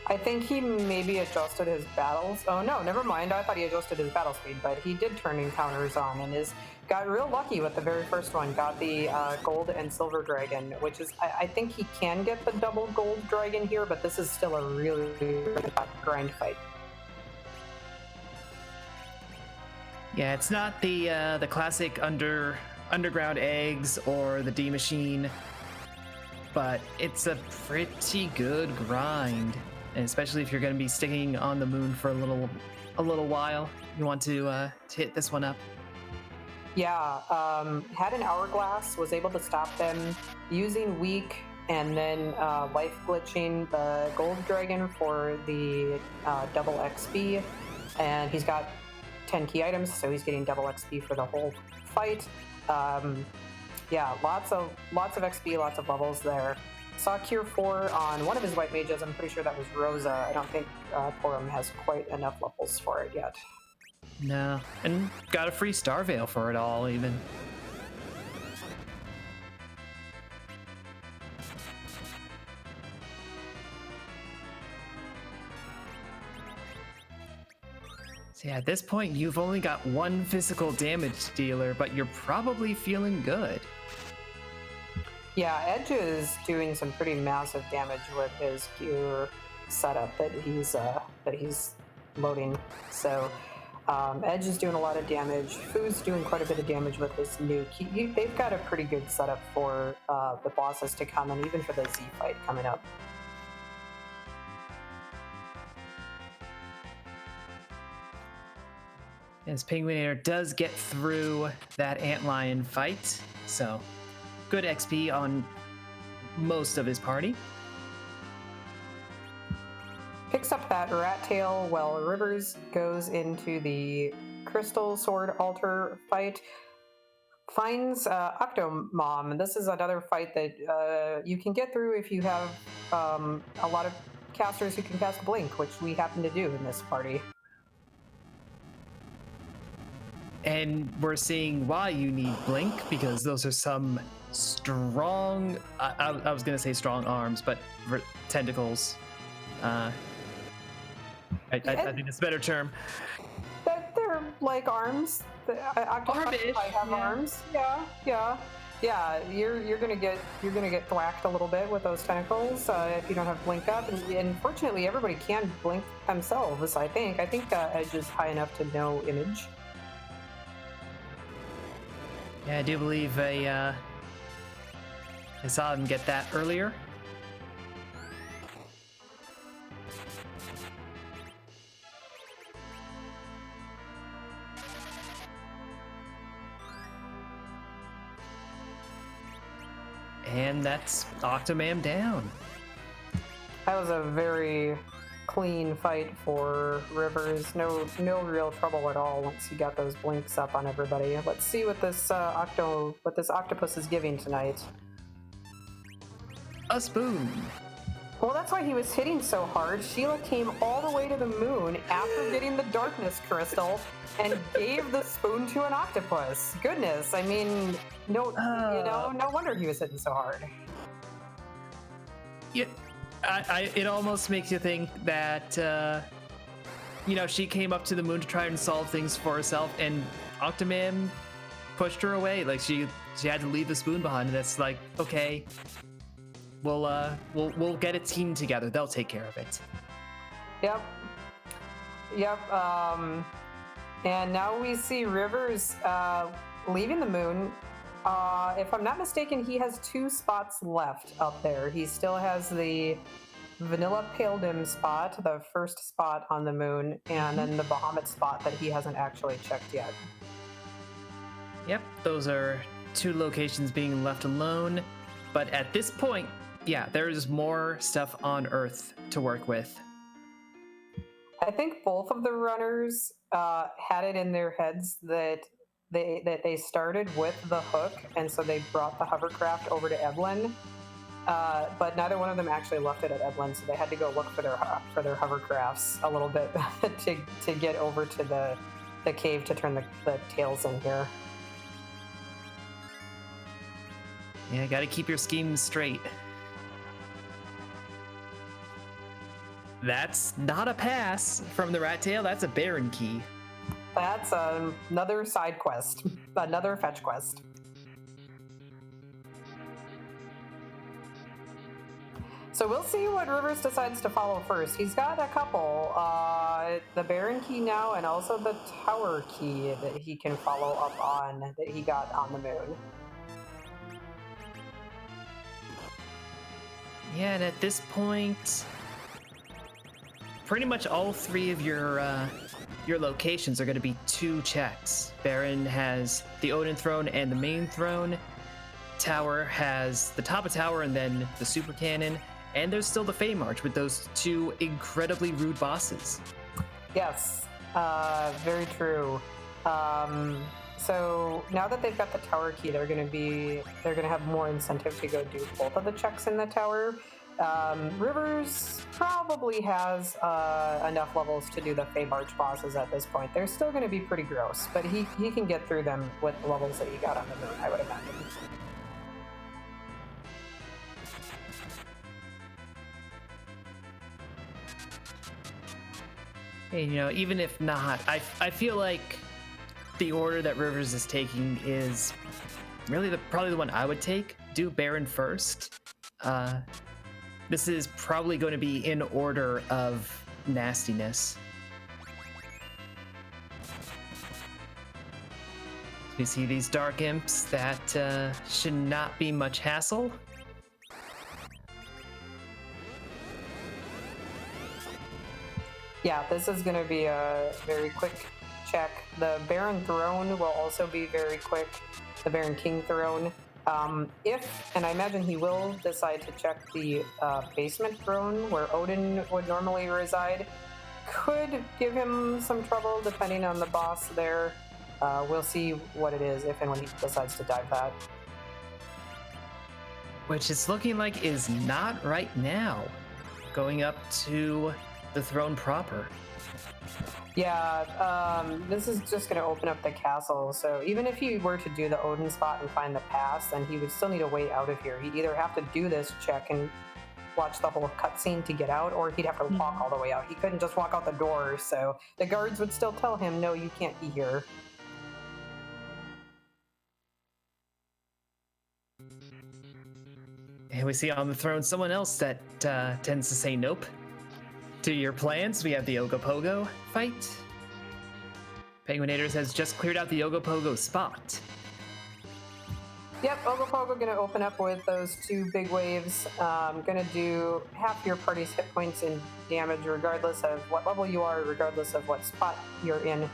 I think he maybe adjusted his battles. Oh no, never mind. I thought he adjusted his battle speed, but he did turn encounters on and got real lucky with the very first one. Got the gold and silver dragon, which is I think he can get the double gold dragon here, but this is still a really, really tough grind fight. Yeah, it's not the classic underground eggs or the D machine, but it's a pretty good grind. And especially if you're going to be sticking on the moon for a little while, you want to hit this one up. Yeah, had an hourglass, was able to stop them using weak and then life glitching the gold dragon for the double XP, and he's got 10 key items, so he's getting double XP for the whole fight. Yeah, lots of XP, lots of levels there. Saw Cure 4 on one of his white mages. I'm pretty sure that was Rosa. I don't think Porum has quite enough levels for it yet. No, and got a free Star Veil for it all, even. So yeah, at this point, you've only got one physical damage dealer, but you're probably feeling good. Yeah, Edge is doing some pretty massive damage with his gear setup that he's loading. So Edge is doing a lot of damage. Fu's doing quite a bit of damage with his nuke. They've got a pretty good setup for the bosses to come, and even for the Z fight coming up. As penguin8r does get through that antlion fight, so good XP on most of his party. Picks up that rat tail while Rivers goes into the crystal sword altar fight. Finds Octomom. This is another fight that you can get through if you have a lot of casters who can cast Blink, which we happen to do in this party. And we're seeing why you need Blink, because those are some strong, I was going to say strong arms, but tentacles. I think it's a better term. They're like arms. Arm-ish, have arms. Yeah. You're gonna get thwacked a little bit with those tentacles if you don't have Blink up. And fortunately, everybody can Blink themselves. I think Edge is high enough to know image. Yeah, I do believe I saw him get that earlier. And that's Octomam down. That was a very clean fight for Rivers. No real trouble at all once he got those blinks up on everybody. Let's see what this octopus is giving tonight. A spoon. Well, that's why he was hitting so hard. Sheila came all the way to the moon after getting the darkness crystal and gave the spoon to an octopus. Goodness, I mean, no wonder he was hitting so hard. Yeah, it almost makes you think that, she came up to the moon to try and solve things for herself, and Octomam pushed her away. Like she had to leave the spoon behind, and it's like, okay, we'll get a team together. They'll take care of it. Yep. And now we see Rivers leaving the moon. If I'm not mistaken, he has 2 spots left up there. He still has the Vanilla Pale Dim spot, the first spot on the moon, and then the Bahamut spot that he hasn't actually checked yet. Yep, those are 2 locations being left alone. But at this point, yeah, there's more stuff on Earth to work with. I think both of the runners had it in their heads that they started with the hook, and so they brought the hovercraft over to Eblin. But neither one of them actually left it at Eblin, so they had to go look for their hovercrafts a little bit to get over to the cave to turn the tails in here. Yeah, gotta keep your schemes straight. That's not a pass from the rat tail. That's a Baron key. That's another side quest, another fetch quest. So we'll see what Rivers decides to follow first. He's got a couple, the Baron key now, and also the tower key that he can follow up on that he got on the moon. Yeah, and at this point, pretty much all three of your locations are going to be 2 checks. Baron has the Odin throne and the main throne. Tower has the top of tower and then the super cannon. And there's still the Fey March with those 2 incredibly rude bosses. Yes, very true. So now that they've got the tower key, they're gonna have more incentive to go do both of the checks in the tower. Rivers probably has enough levels to do the Fey March bosses at this point. They're still going to be pretty gross, but he can get through them with the levels that he got on the moon, I would imagine. And, you know, even if not, I feel like the order that Rivers is taking is really probably the one I would take. Do Baron first. This is probably going to be in order of nastiness. We see these dark imps that should not be much hassle. Yeah, this is going to be a very quick check. The Baron Throne will also be very quick. The Baron King Throne. And I imagine he will decide to check the basement throne where Odin would normally reside. Could give him some trouble depending on the boss there. We'll see what it is if and when he decides to dive that. Which it's looking like is not right now. Going up to the throne proper. Yeah, this is just going to open up the castle. So even if he were to do the Odin spot and find the pass, then he would still need a way out of here. He'd either have to do this check and watch the whole cutscene to get out, or he'd have to walk all the way out. He couldn't just walk out the door, so the guards would still tell him, no, you can't be here. And we see on the throne someone else that tends to say nope to your plans. We have the Ogopogo fight. Penguin8r has just cleared out the Ogopogo spot. Yep, Ogopogo gonna open up with those 2 big waves. Gonna do half your party's hit points in damage regardless of what level you are, regardless of what spot you're in.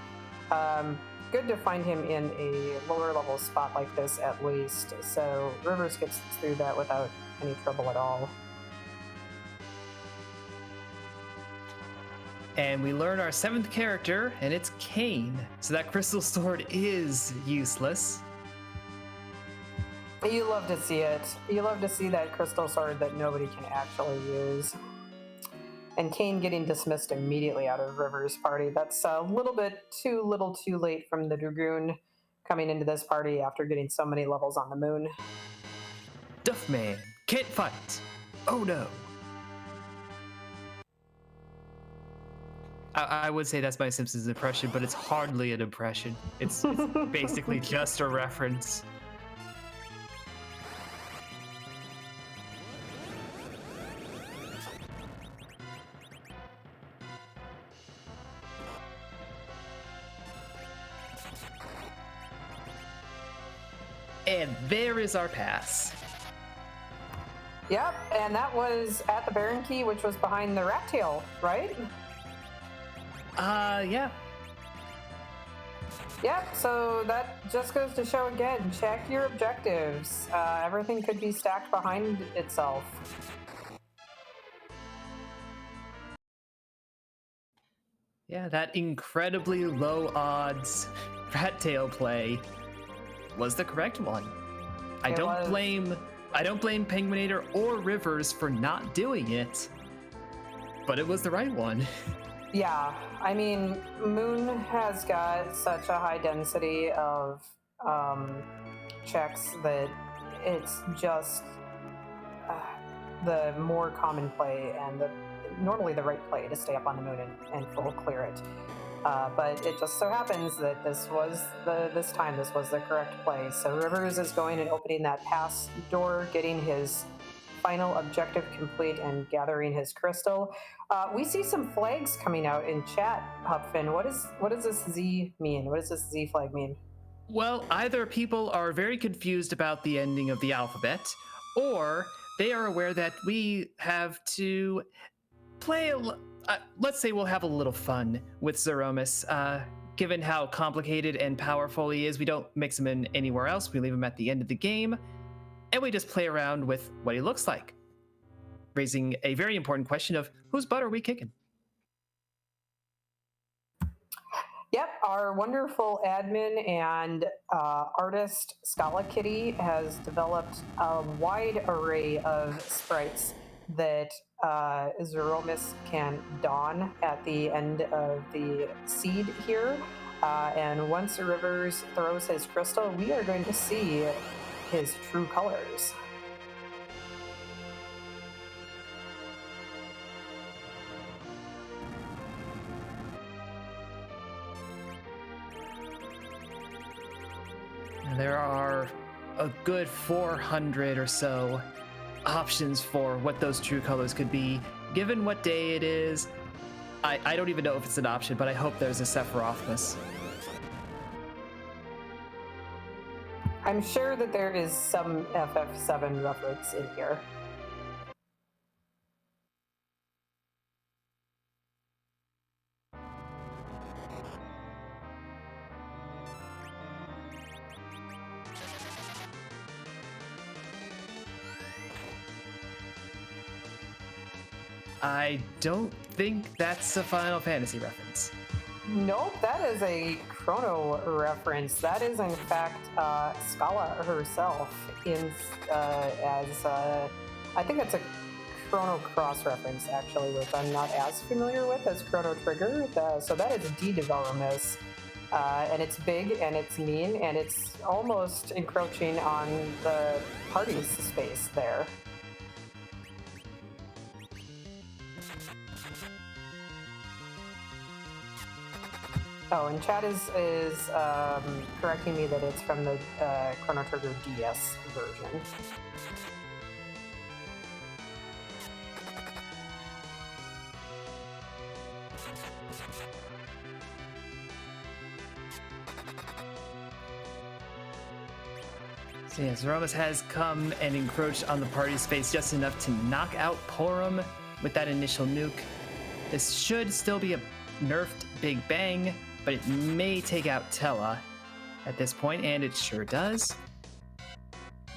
Good to find him in a lower level spot like this at least. So Rivers gets through that without any trouble at all. And we learn our 7th character, and it's Kain. So that crystal sword is useless. You love to see it. You love to see that crystal sword that nobody can actually use. And Kain getting dismissed immediately out of Rivers' party. That's a little bit too late from the Dragoon coming into this party after getting so many levels on the moon. Duffman, can't fight. Oh no. I would say that's my Simpsons impression, but it's hardly an impression. It's basically just a reference. And there is our pass. Yep, and that was at the Baron Key, which was behind the rat tail, right? Yeah. Yep, so that just goes to show again, check your objectives. Everything could be stacked behind itself. Yeah, that incredibly low odds rat tail play was the correct one. I don't blame Penguin8r or Rivers for not doing it, but it was the right one. Yeah, I mean, Moon has got such a high density of checks that it's just the more common play and the normally the right play to stay up on the moon and full clear it. But it just so happens that this was the correct play. So Rivers is going and opening that pass door, getting his final objective complete, and gathering his crystal. We see some flags coming out in chat, Hupfin. What does this Z mean? What does this Z flag mean? Well, either people are very confused about the ending of the alphabet, or they are aware that we have to play let's say we'll have a little fun with Zeromus. Given how complicated and powerful he is, we don't mix him in anywhere else. We leave him at the end of the game, and we just play around with what he looks like, raising a very important question of whose butt are we kicking? Yep, our wonderful admin and artist Scala Kitty has developed a wide array of sprites that Zeromus can don at the end of the seed here. And once Rivers throws his crystal, we are going to see his true colors. There are a good 400 or so options for what those true colors could be. Given what day it is, I don't even know if it's an option, but I hope there's a Sephirothmas. I'm sure that there is some FF7 reference in here. I don't think that's a Final Fantasy reference. Nope, that is a Chrono reference. That is, in fact, Scala herself I think it's a Chrono Cross reference, actually, which I'm not as familiar with as Chrono Trigger. So that is D Development. And it's big, and it's mean, and it's almost encroaching on the party's space there. Oh, and chat is correcting me that it's from the Chrono Trigger DS version. So yeah, Zeromus has come and encroached on the party space just enough to knock out Porum with that initial nuke. This should still be a nerfed Big Bang, but it may take out Tella at this point, and it sure does.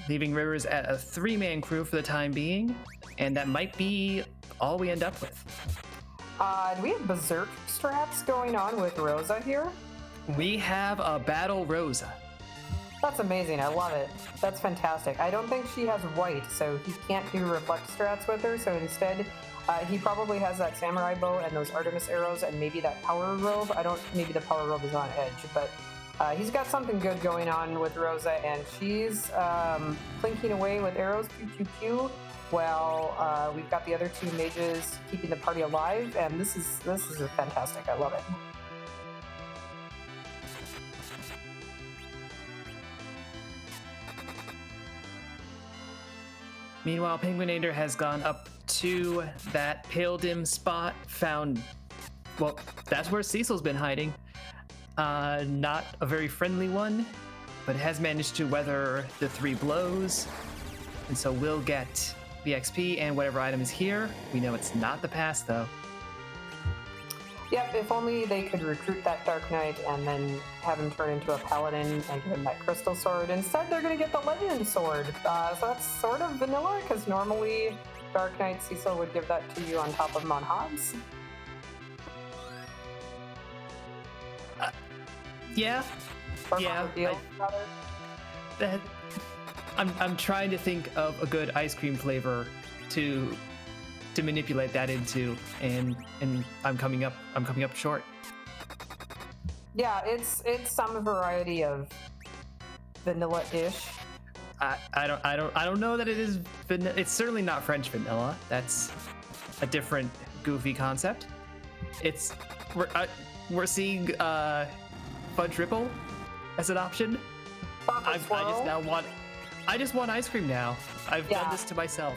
Leaving Rivers at a 3-man crew for the time being, and that might be all we end up with. Do we have Berserk strats going on with Rosa here? We have a Battle Rosa. That's amazing. I love it. That's fantastic. I don't think she has white, so he can't do reflect strats with her, so instead he probably has that samurai bow and those Artemis arrows and maybe that power robe. Maybe the power robe is on edge, but he's got something good going on with Rosa, and she's plinking away with arrows, pew pew pew, while we've got the other two mages keeping the party alive, and this is fantastic. I love it. Meanwhile, penguin8r has gone up to that pale dim spot, well, that's where Cecil's been hiding. Not a very friendly one, but has managed to weather the 3 blows, and so we'll get the XP and whatever item is here. We know it's not the pass, though. Yep, if only they could recruit that Dark Knight and then have him turn into a paladin and give him that crystal sword. Instead, they're going to get the legend sword. So that's sort of vanilla, because normally Dark Knight Cecil would give that to you on top of Mount Hobbs. Yeah. Or Yeah. I'm trying to think of a good ice cream flavor to manipulate that into, and I'm coming up short. Yeah, it's some variety of vanilla-ish. I don't know that it is vanilla. It's certainly not French vanilla. That's a different goofy concept. We're seeing fudge ripple as an option. I just want ice cream now. I've done this to myself.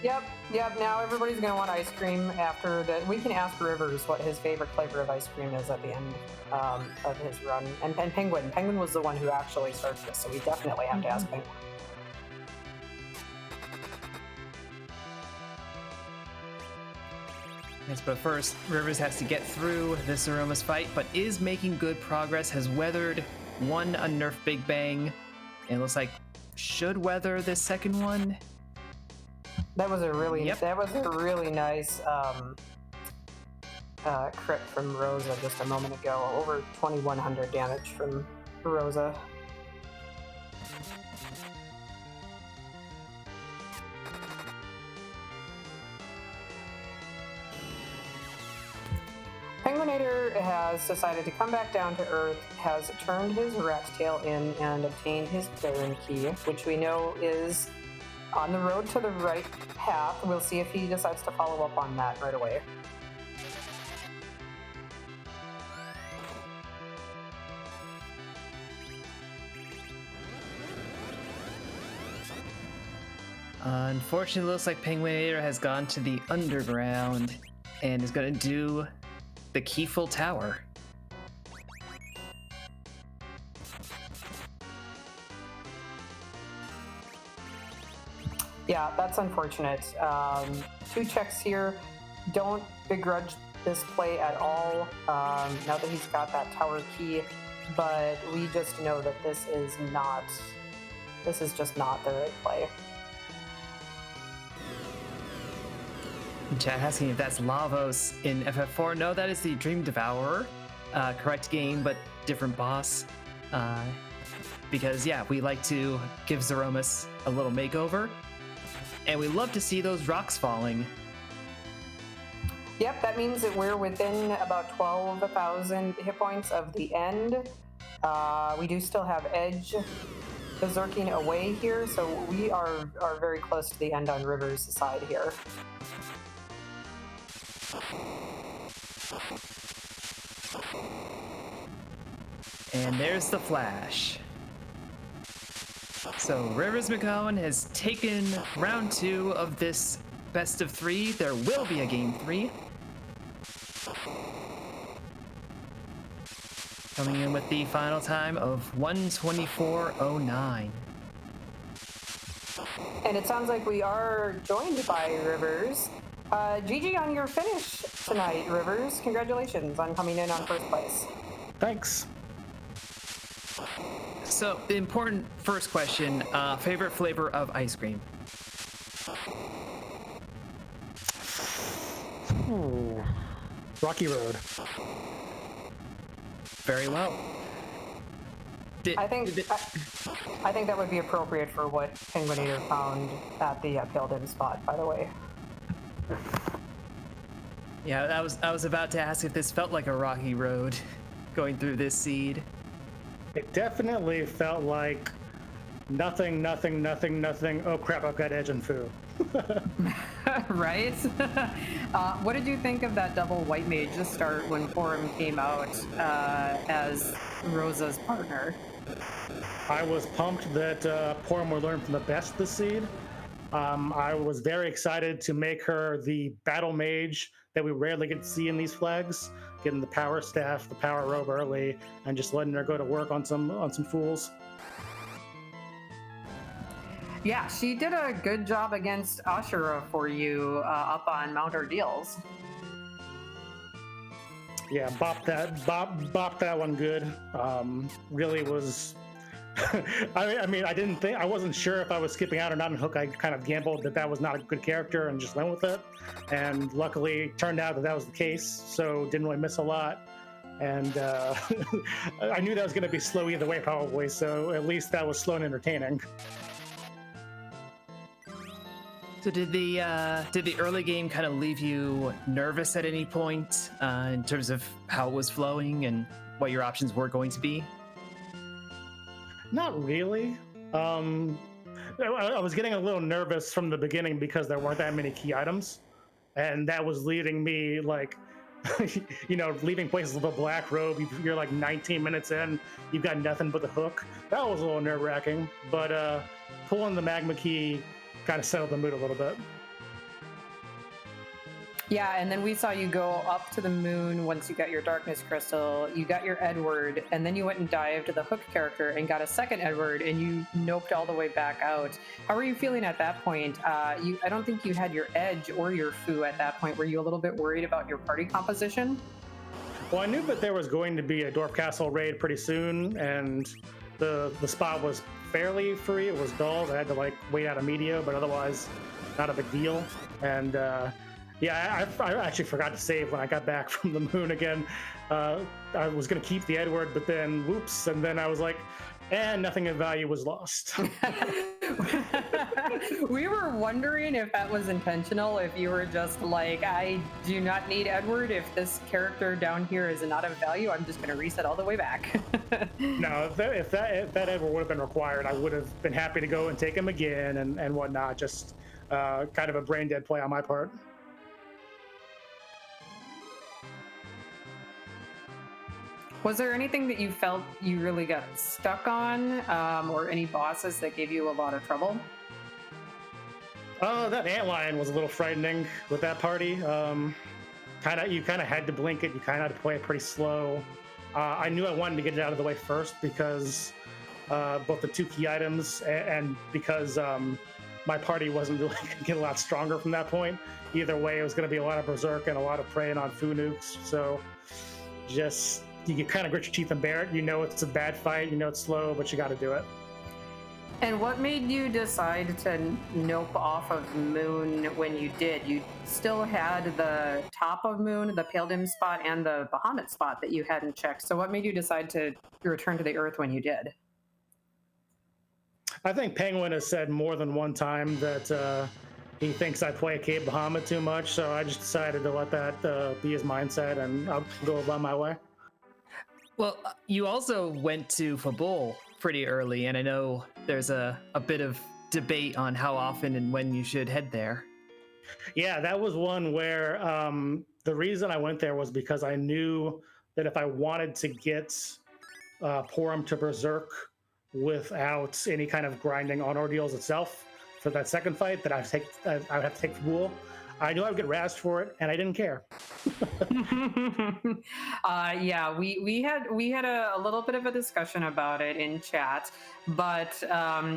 Yep. Now everybody's gonna want ice cream after that. We can ask Rivers what his favorite flavor of ice cream is at the end of his run. And Penguin. Penguin was the one who actually started this, so we definitely have to ask Penguin. Yes, but first, Rivers has to get through this Aromas fight, but is making good progress, has weathered one unnerfed Big Bang, and looks like should weather this second one. That was a really nice crit from Rosa just a moment ago. Over 2,100 damage from Rosa. Penguin8r has decided to come back down to Earth, has turned his rat tail in and obtained his Baron key, which we know is on the road to the right path. We'll see if he decides to follow up on that right away. Unfortunately, it looks like Penguin8r has gone to the underground and is going to do the Keyful Tower. Yeah, that's unfortunate. 2 checks here. Don't begrudge this play at all, now that he's got that tower key, but we just know that this is just not the right play. Chat asking if that's Lavos in FF4. No, that is the Dream Devourer. Correct game, but different boss. Because, yeah, we like to give Zeromus a little makeover. And we love to see those rocks falling. Yep, that means that we're within about 12,000 hit points of the end. We do still have Edge berserking away here, so we are very close to the end on River's side here. And there's the flash. So riversmccown has taken round 2 of this best of 3. There will be a game 3. Coming in with the final time of 1:24:09. And it sounds like we are joined by Rivers. GG on your finish tonight, Rivers. Congratulations on coming in on first place. Thanks. So, the important first question, favorite flavor of ice cream? Ooh. Rocky Road. Very well. I think that would be appropriate for what Penguin8r found at the Pale spot, by the way. Yeah, I was about to ask if this felt like a rocky road going through this seed. It definitely felt like nothing. Oh crap, I've got Edge and Foo. Right? What did you think of that double white mage to start when Forum came out as Rosa's partner? I was pumped that Porum would learn from the best this seed. I was very excited to make her the battle mage that we rarely get to see in these flags, getting the power staff, the power robe early, and just letting her go to work on some fools. Yeah, she did a good job against Ashura for you up on Mount Ordeals. Yeah, bop that one good. Really was. I mean, I wasn't sure if I was skipping out or not in Hook. I kind of gambled that was not a good character and just went with it. And luckily, it turned out that was the case, so didn't really miss a lot. And I knew that was going to be slow either way, probably, so at least that was slow and entertaining. So did the early game kind of leave you nervous at any point in terms of how it was flowing and what your options were going to be? Not really. I was getting a little nervous from the beginning because there weren't that many key items. and that was leading me like, leaving places with a black robe. You're like 19 minutes in, you've got nothing but the hook. That was a little nerve-wracking, but pulling the magma key kind of settled the mood a little bit. Yeah, and then we saw you go up to the moon once you got your darkness crystal, you got your Edward, and then you went and dived to the Hook character and got a second Edward, and you noped all the way back out. How were you feeling at that point? I don't think you had your Edge or your Foo at that point. Were you a little bit worried about your party composition? Well, I knew that there was going to be a Dwarf Castle raid pretty soon, and the spot was fairly free. It was dolls. I had to like wait out a media, but otherwise, not a big deal. And yeah, I actually forgot to save when I got back from the moon again. I was going to keep the Edward, but then whoops, and then I was like, and nothing of value was lost. We were wondering if that was intentional, if you were just like, I do not need Edward. If this character down here is not of value, I'm just going to reset all the way back. No, if that Edward would have been required, I would have been happy to go and take him again and whatnot. Just kind of a brain dead play on my part. Was there anything that you felt you really got stuck on, or any bosses that gave you a lot of trouble? That antlion was a little frightening with that party. You kind of had to blink it. You kind of had to play it pretty slow. I knew I wanted to get it out of the way first because both the two key items and because my party wasn't really going to get a lot stronger from that point. Either way, it was going to be a lot of berserk and a lot of preying on Foo nukes. So just you kind of grit your teeth and bear it. You know it's a bad fight. You know it's slow, but you got to do it. And what made you decide to nope off of Moon when you did? You still had the top of Moon, the Pale Dim spot, and the Bahamut spot that you hadn't checked. So what made you decide to return to the Earth when you did? I think Penguin has said more than one time that he thinks I play Cape Bahamut too much. So I just decided to let that be his mindset, and I'll go about my way. Well, you also went to Fabul pretty early, and I know there's a bit of debate on how often and when you should head there. Yeah, that was one where the reason I went there was because I knew that if I wanted to get Porum to Berserk without any kind of grinding on ordeals itself for that second fight, that I would have to take Fabul. I knew I would get razzed for it, and I didn't care. Yeah, we had a little bit of a discussion about it in chat, but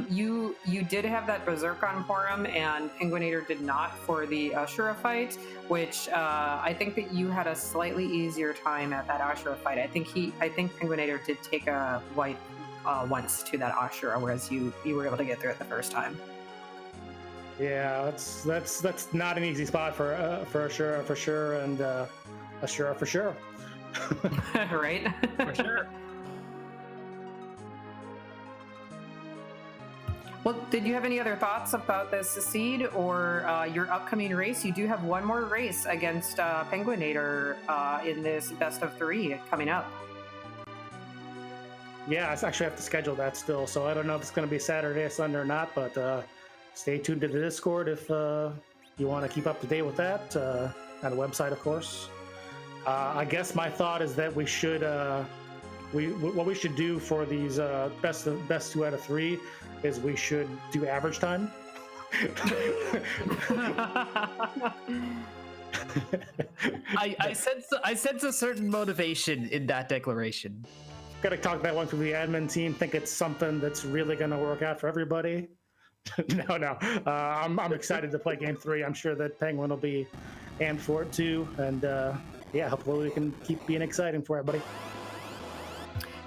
you did have that Berserk on Porum, and Penguin8r did not for the Ashura fight, which I think that you had a slightly easier time at that Ashura fight. I think Penguin8r did take a wipe once to that Ashura, whereas you were able to get through it the first time. Yeah, that's not an easy spot for Ashura for sure, and Ashura for sure. Right? For sure. Well, did you have any other thoughts about this seed or your upcoming race? You do have one more race against Penguin8r in this best of 3 coming up. Yeah, I actually have to schedule that still, so I don't know if it's going to be Saturday or Sunday or not, but stay tuned to the Discord if you want to keep up to date with that, at a website, of course. I guess my thought is that we should, what we should do for these best 2 out of 3 is we should do average time. I sense a certain motivation in that declaration. Got to talk that one through the admin team. Think it's something that's really going to work out for everybody. No. I'm excited to play Game 3. I'm sure that Penguin will be amped for it too, and yeah, hopefully we can keep being exciting for everybody.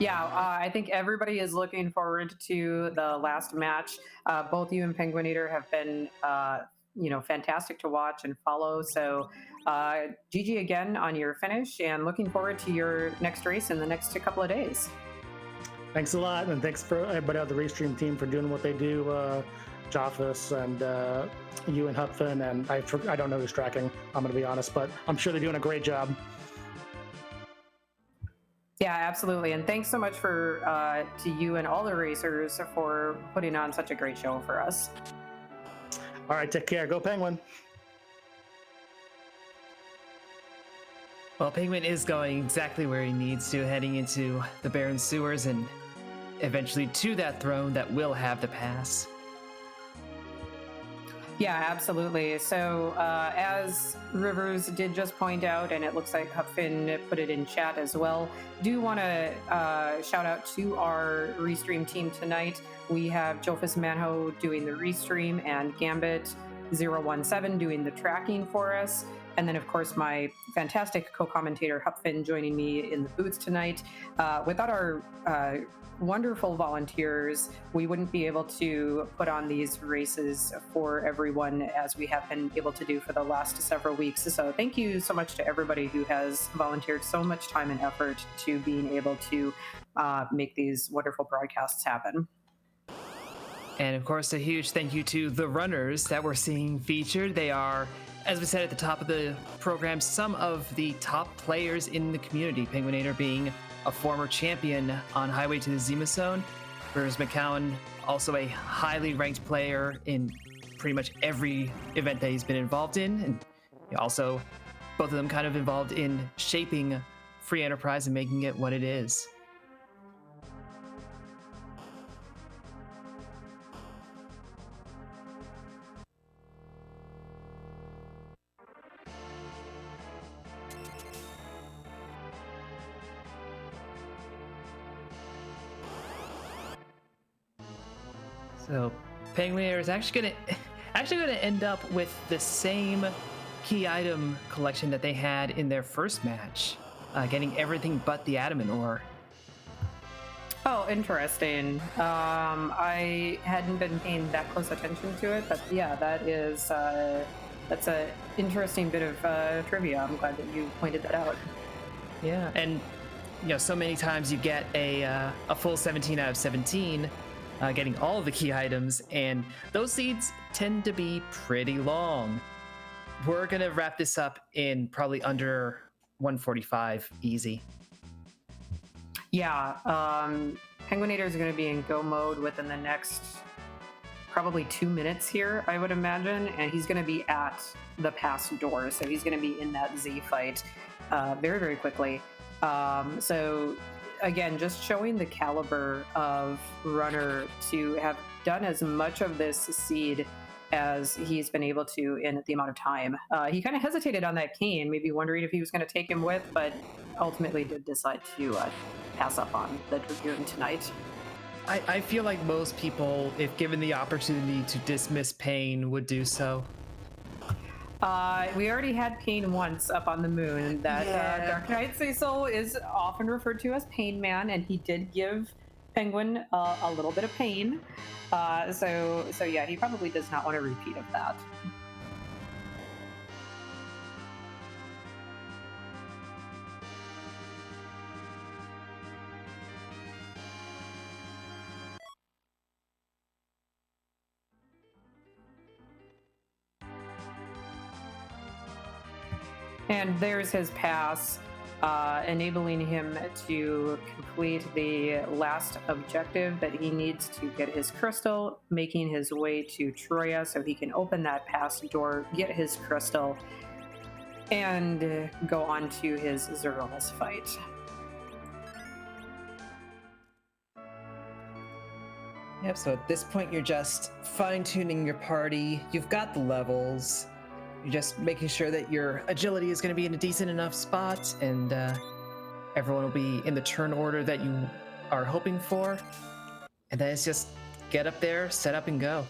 Yeah, I think everybody is looking forward to the last match. Both you and Penguin8r have been, fantastic to watch and follow. So, GG again on your finish, and looking forward to your next race in the next couple of days. Thanks a lot, and thanks for everybody on the Restream team for doing what they do. Joffus and you and Hupfin, and I don't know who's tracking, I'm going to be honest, but I'm sure they're doing a great job. Yeah, absolutely. And thanks so much for to you and all the racers for putting on such a great show for us. All right, take care. Go Penguin. Well, Penguin is going exactly where he needs to, heading into the Baron Sewers and eventually to that throne that will have the pass. Yeah, absolutely. So, as Rivers did just point out, and it looks like Hupfin put it in chat as well, do want to shout out to our restream team tonight. We have Jofus Manho doing the restream and Gambit017 doing the tracking for us. And then, of course, my fantastic co-commentator Hupfin joining me in the booth tonight. Without our wonderful volunteers, we wouldn't be able to put on these races for everyone as we have been able to do for the last several weeks. So thank you so much to everybody who has volunteered so much time and effort to being able to make these wonderful broadcasts happen. And of course, a huge thank you to the runners that we're seeing featured. They are, as we said at the top of the program, some of the top players in the community, penguin8r being a former champion on Highway to the Zima Zone. riversmccown, also a highly ranked player in pretty much every event that he's been involved in. And also, both of them kind of involved in shaping free enterprise and making it what it is. So penguin8r is actually gonna end up with the same key item collection that they had in their first match, getting everything but the adamant ore. Oh, interesting. I hadn't been paying that close attention to it, but yeah, that's a interesting bit of trivia. I'm glad that you pointed that out. Yeah, and so many times you get a full 17 out of 17. Getting all of the key items, and those seeds tend to be pretty long. We're gonna wrap this up in probably under 145 easy. Yeah, penguin8r is going to be in go mode within the next probably 2 minutes here, I would imagine, and he's going to be at the pass door, so he's going to be in that Z fight very, very quickly. So again, just showing the caliber of runner to have done as much of this seed as he's been able to in the amount of time. He kind of hesitated on that cane, maybe wondering if he was going to take him with, but ultimately did decide to pass up on the Dragoon tonight. I feel like most people, if given the opportunity to dismiss pain, would do so. We already had Pain once up on the moon. That Dark Knight Cecil is often referred to as Pain Man, and he did give Penguin a little bit of pain. So yeah, he probably does not want a repeat of that. And there's his pass, enabling him to complete the last objective that he needs to get his crystal, making his way to Troya so he can open that pass door, get his crystal, and go on to his Zerolus fight. Yep, so at this point you're just fine-tuning your party. You've got the levels. You're just making sure that your agility is going to be in a decent enough spot, and everyone will be in the turn order that you are hoping for. And then it's just get up there, set up, and go.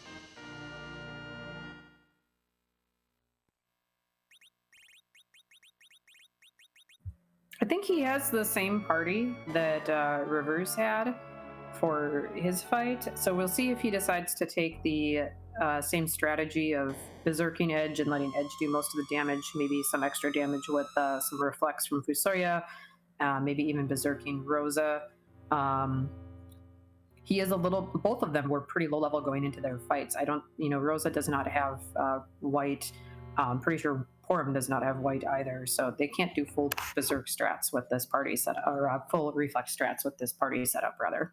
I think he has the same party that Rivers had for his fight, so we'll see if he decides to take the same strategy of berserking Edge and letting Edge do most of the damage, maybe some extra damage with some reflex from Fusoya, maybe even berserking Rosa. He is a little, both of them were pretty low level going into their fights. Rosa does not have white. I'm pretty sure Porum does not have white either, so they can't do full berserk strats with this party set, or full reflex strats with this party setup, rather.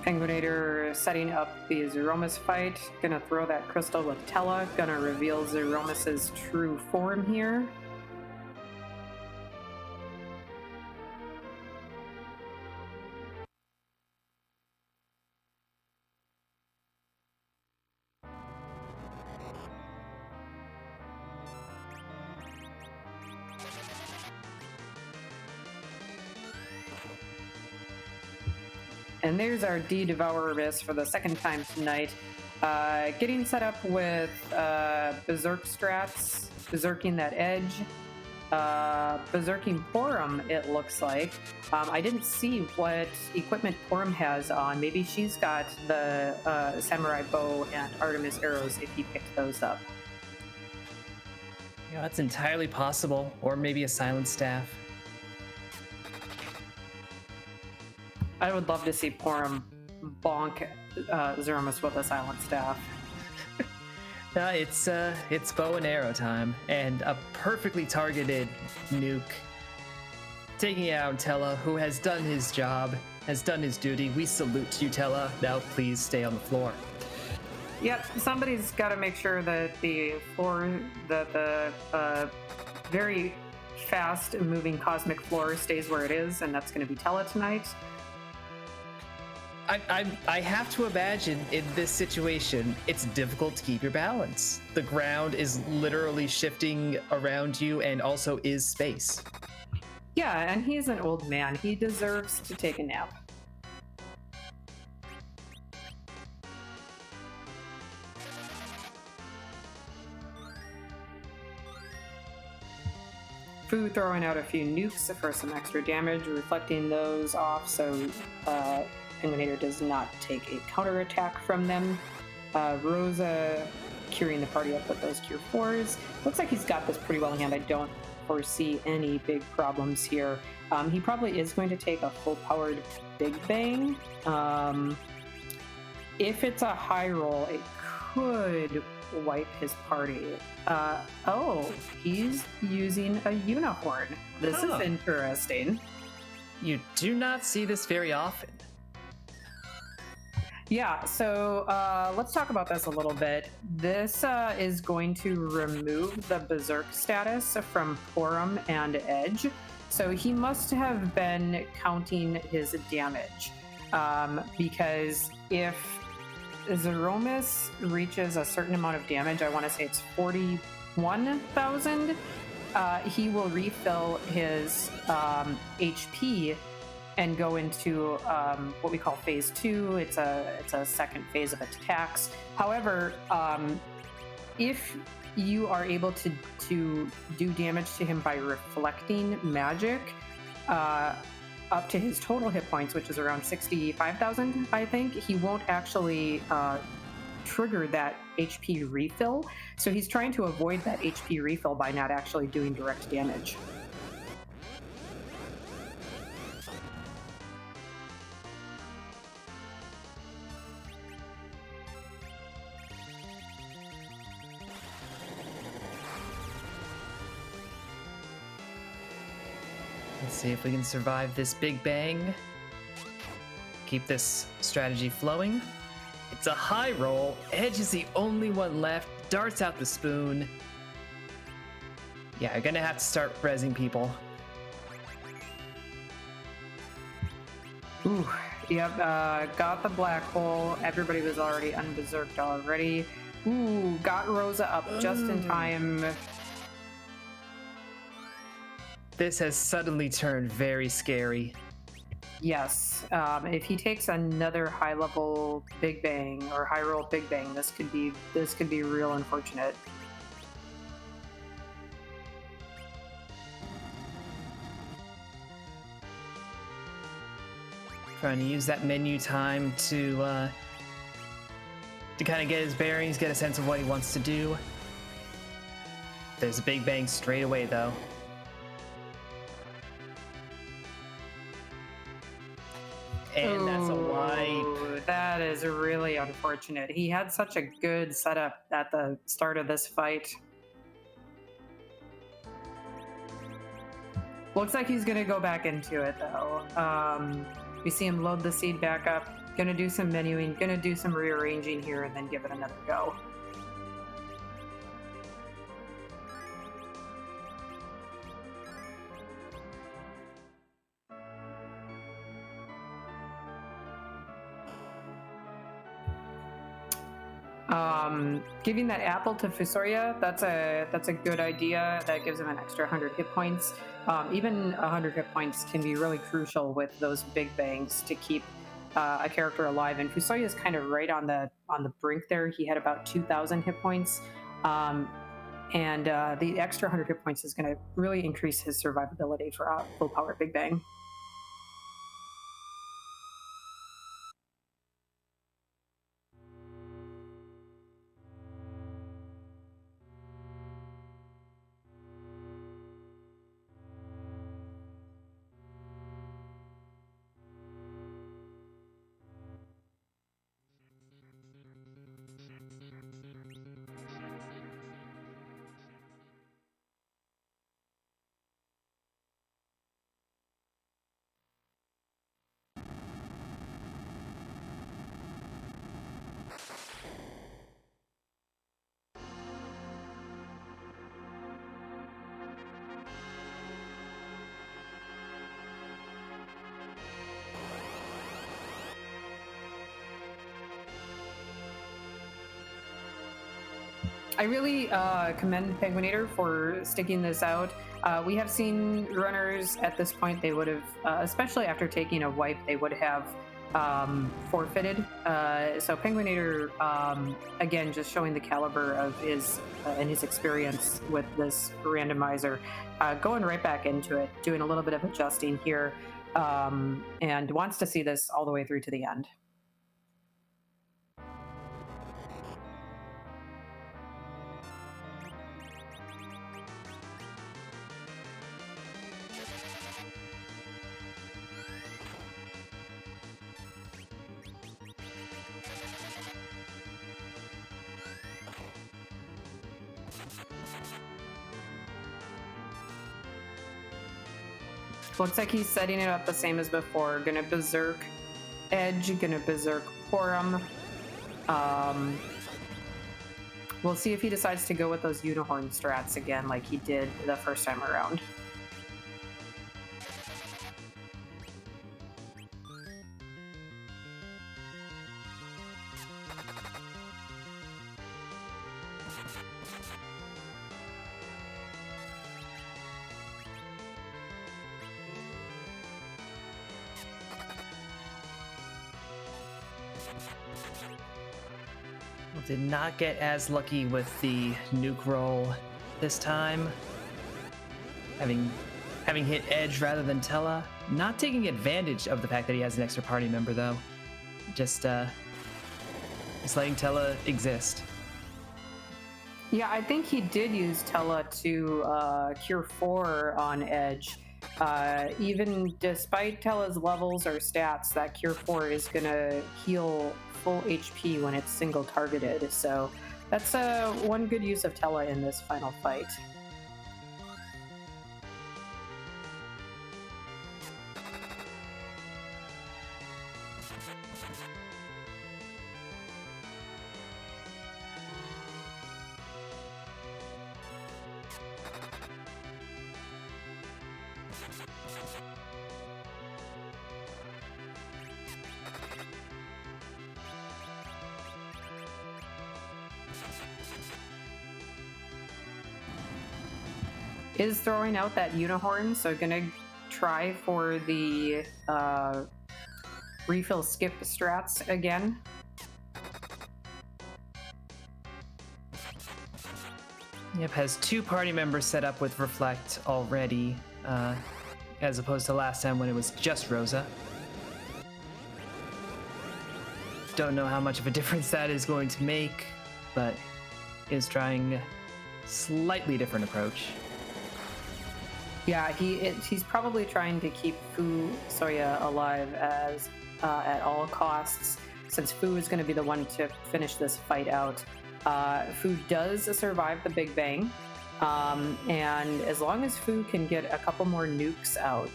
Penguin8r setting up the Zeromus fight. Gonna throw that crystal with Tella. Gonna reveal Zeromus's true form here. And there's our D-Devourer Abyss for the second time tonight. Getting set up with Berserk strats, Berserking that edge, Berserking Porum, it looks like. I didn't see what equipment Porum has on. Maybe she's got the Samurai Bow and Artemis arrows if he picked those up. Yeah, that's entirely possible. Or maybe a Silent Staff. I would love to see Porum bonk Zeromus with a Silent Staff. It's bow and arrow time, and a perfectly targeted nuke. Taking out Tella, who has done his job, has done his duty. We salute you, Tella. Now please stay on the floor. Yep, somebody's got to make sure that the floor, the very fast-moving cosmic floor stays where it is, and that's going to be Tella tonight. I have to imagine in this situation, it's difficult to keep your balance. The ground is literally shifting around you and also is space. Yeah, and he's an old man. He deserves to take a nap. Fu throwing out a few nukes for some extra damage, reflecting those off so Penguin8r does not take a counterattack from them. Rosa curing the party up with those Cure 4s. Looks like he's got this pretty well in hand. I don't foresee any big problems here. He probably is going to take a full-powered Big Bang. If it's a high roll, it could wipe his party. Oh, he's using a unicorn. This is interesting. You do not see this very often. Yeah, so let's talk about this a little bit. This is going to remove the Berserk status from Porum and Edge. So he must have been counting his damage. Because if Zeromus reaches a certain amount of damage, I want to say it's 41,000, he will refill his HP and go into what we call phase 2. It's a second phase of attacks. However, if you are able to do damage to him by reflecting magic up to his total hit points, which is around 65,000, I think, he won't actually trigger that HP refill. So he's trying to avoid that HP refill by not actually doing direct damage. Let's see if we can survive this Big Bang. Keep this strategy flowing. It's a high roll. Edge is the only one left. Darts out the spoon. Yeah, you're gonna have to start rezzing people. Ooh, yep, got the black hole. Everybody was already unberserked already. Ooh, got Rosa up just in time. This has suddenly turned very scary. Yes, if he takes another high-level Big Bang or high-roll Big Bang, this could be real unfortunate. Trying to use that menu time to kind of get his bearings, get a sense of what he wants to do. There's a Big Bang straight away, though. And that's a wipe. That is really unfortunate. He had such a good setup at the start of this fight. Looks like he's going to go back into it, though. We see him load the seed back up. Gonna do some menuing, gonna do some rearranging here, and then give it another go. Giving that apple to Fusoya, that's a good idea. That gives him an extra 100 hit points. Even 100 hit points can be really crucial with those big bangs to keep a character alive. And Fusoya is kind of right on the brink there. He had about 2,000 hit points, and the extra 100 hit points is going to really increase his survivability for a full power big bang. I really commend penguin8r for sticking this out. We have seen runners at this point, they would have, especially after taking a wipe, they would have forfeited. So penguin8r, again, just showing the caliber of his and his experience with this randomizer, going right back into it, doing a little bit of adjusting here, and wants to see this all the way through to the end. Looks like he's setting it up the same as before. Gonna Berserk Edge, gonna Berserk Porum. We'll see if he decides to go with those Unicorn strats again like he did the first time around. Did not get as lucky with the nuke roll this time. Having hit Edge rather than Tella. Not taking advantage of the fact that he has an extra party member though. Just letting Tella exist. Yeah, I think he did use Tella to cure 4 on Edge. Even despite Tella's levels or stats, that cure 4 is gonna heal full HP when it's single targeted, so that's one good use of Tella in this final fight. Is throwing out that Unicorn, so gonna try for the refill skip strats again. Yep, has 2 party members set up with Reflect already, as opposed to last time when it was just Rosa. Don't know how much of a difference that is going to make, but is trying a slightly different approach. Yeah, he's probably trying to keep Fusoya alive as at all costs, since Fu is going to be the one to finish this fight out. Fu does survive the Big Bang, and as long as Fu can get a couple more nukes out,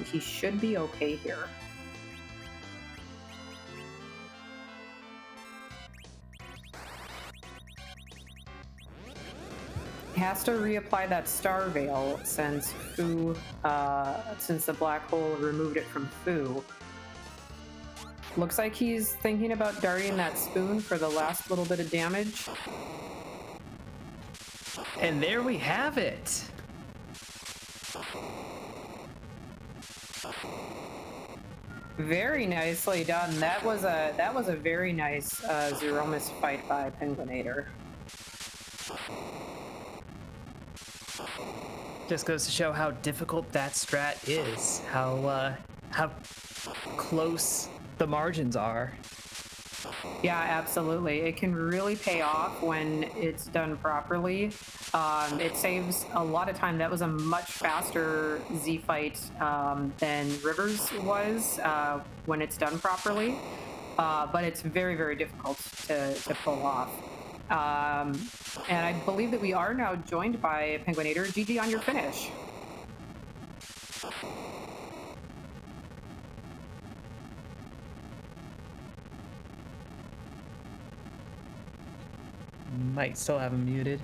he should be okay here. has to reapply that star veil since since the black hole removed it from Fu. Looks like he's thinking about darting that spoon for the last little bit of damage. And there we have it. Very nicely done. That was a very nice Zeromus fight by Penguin8r. Just goes to show how difficult that strat is, how close the margins are. Yeah, absolutely. It can really pay off when it's done properly. It saves a lot of time. That was a much faster Z fight than Rivers was when it's done properly. But it's very, very difficult to pull off. And I believe that we are now joined by Penguin8r. GG on your finish. Might still have him muted.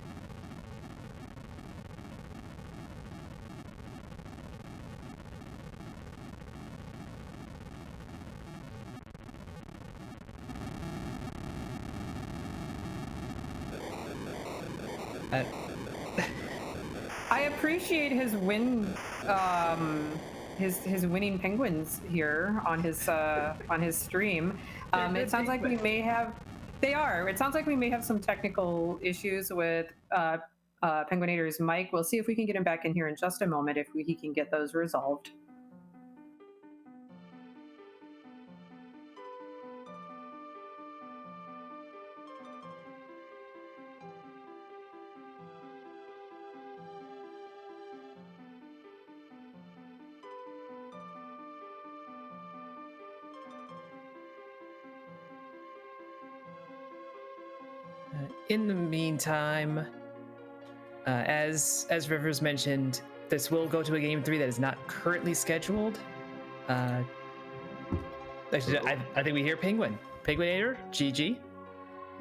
I appreciate his win, his winning penguins here on his stream. It sounds like we may have. They are. It sounds like we may have some technical issues with Penguin8r's mic. We'll see if we can get him back in here in just a moment if he can get those resolved. In the meantime, as Rivers mentioned, this will go to a game 3 that is not currently scheduled. Actually, I think we hear Penguin8r, GG.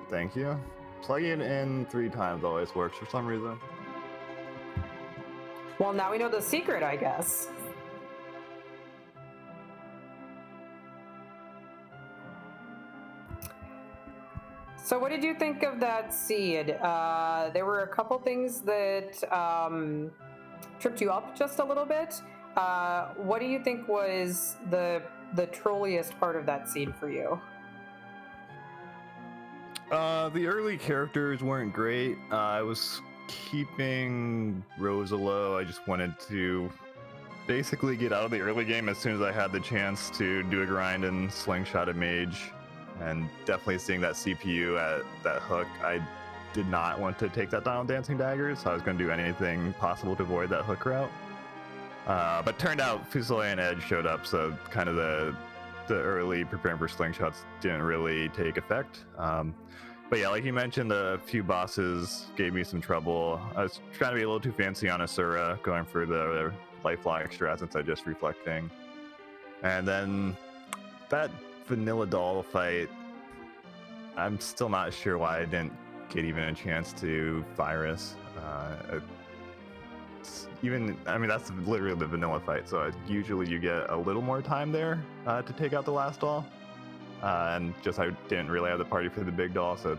Thank you. Plugging in 3 times always works for some reason. Well, now we know the secret, I guess. So what did you think of that seed? There were a couple things that tripped you up just a little bit. What do you think was the trolliest part of that seed for you? The early characters weren't great. I was keeping Rosa low. I just wanted to basically get out of the early game as soon as I had the chance to do a grind and slingshot a mage. And definitely seeing that CPU at that hook, I did not want to take that down with Dancing Daggers, so I was going to do anything possible to avoid that hook route. But turned out Fusilier and Edge showed up, so kind of the early preparing for slingshots didn't really take effect. But yeah, like you mentioned, a few bosses gave me some trouble. I was trying to be a little too fancy on Asura, going for the lifelock strat since I just reflecting. And then that vanilla doll fight, I'm still not sure why I didn't get even a chance to virus. I mean, that's literally the vanilla fight, so usually you get a little more time there to take out the last doll. And just I didn't really have the party for the big doll, so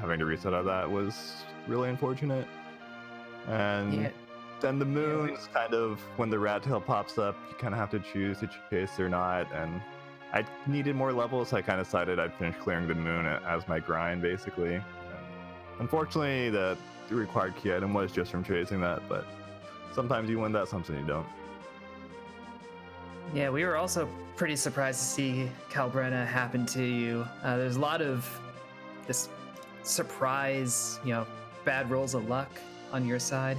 having to reset out of that was really unfortunate. And then the moon is kind of, when the rat tail pops up, you kind of have to choose to chase or not, and I needed more levels, so I kind of decided I'd finish clearing the moon as my grind, basically. And unfortunately, the required key item was just from chasing that, but sometimes you win that, sometimes you don't. Yeah, we were also pretty surprised to see Calbrenna happen to you. There's a lot of this surprise, bad rolls of luck on your side.